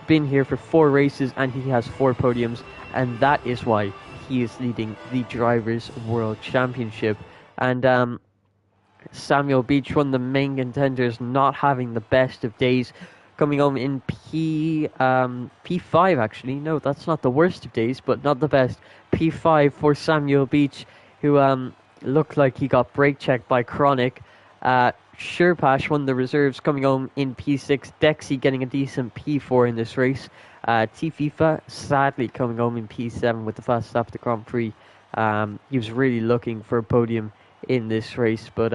been here for 4 races and he has 4 podiums, and that is why he is leading the Drivers' World Championship. And Samuel Beach, one of the main contenders, not having the best of days, coming home in P5 actually. No, that's not the worst of days, but not the best. P5 for Samuel Beach, who looked like he got brake checked by Chronic. Sherpash, one of the reserves, coming home in P6. Dexy getting a decent P4 in this race. FIFA sadly coming home in P7 with the fast stop at the Grand Prix. He was really looking for a podium in this race, but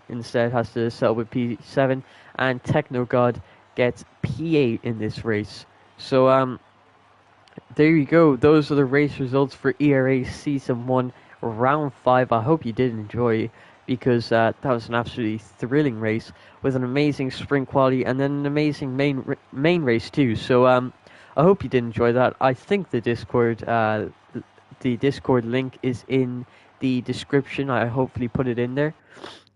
instead has to settle with P7. And Techno God gets P8 in this race. So there you go. Those are the race results for ERA Season 1, Round 5. I hope you did enjoy, because that was an absolutely thrilling race with an amazing sprint quality and then an amazing main race too. So I hope you did enjoy that. I think the Discord link is in the description. I hopefully put it in there.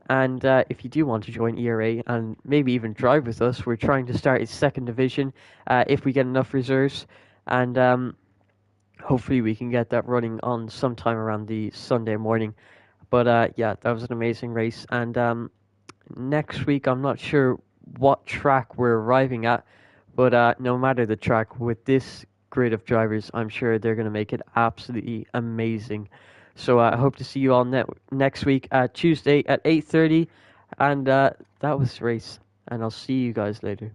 And if you do want to join ERA and maybe even drive with us, we're trying to start a second division if we get enough reserves. And hopefully we can get that running on sometime around the Sunday morning. But yeah, that was an amazing race. And next week, I'm not sure what track we're arriving at, but no matter the track, with this grid of drivers, I'm sure they're going to make it absolutely amazing. So I hope to see you all next week, Tuesday at 8:30, and that was the race. And I'll see you guys later.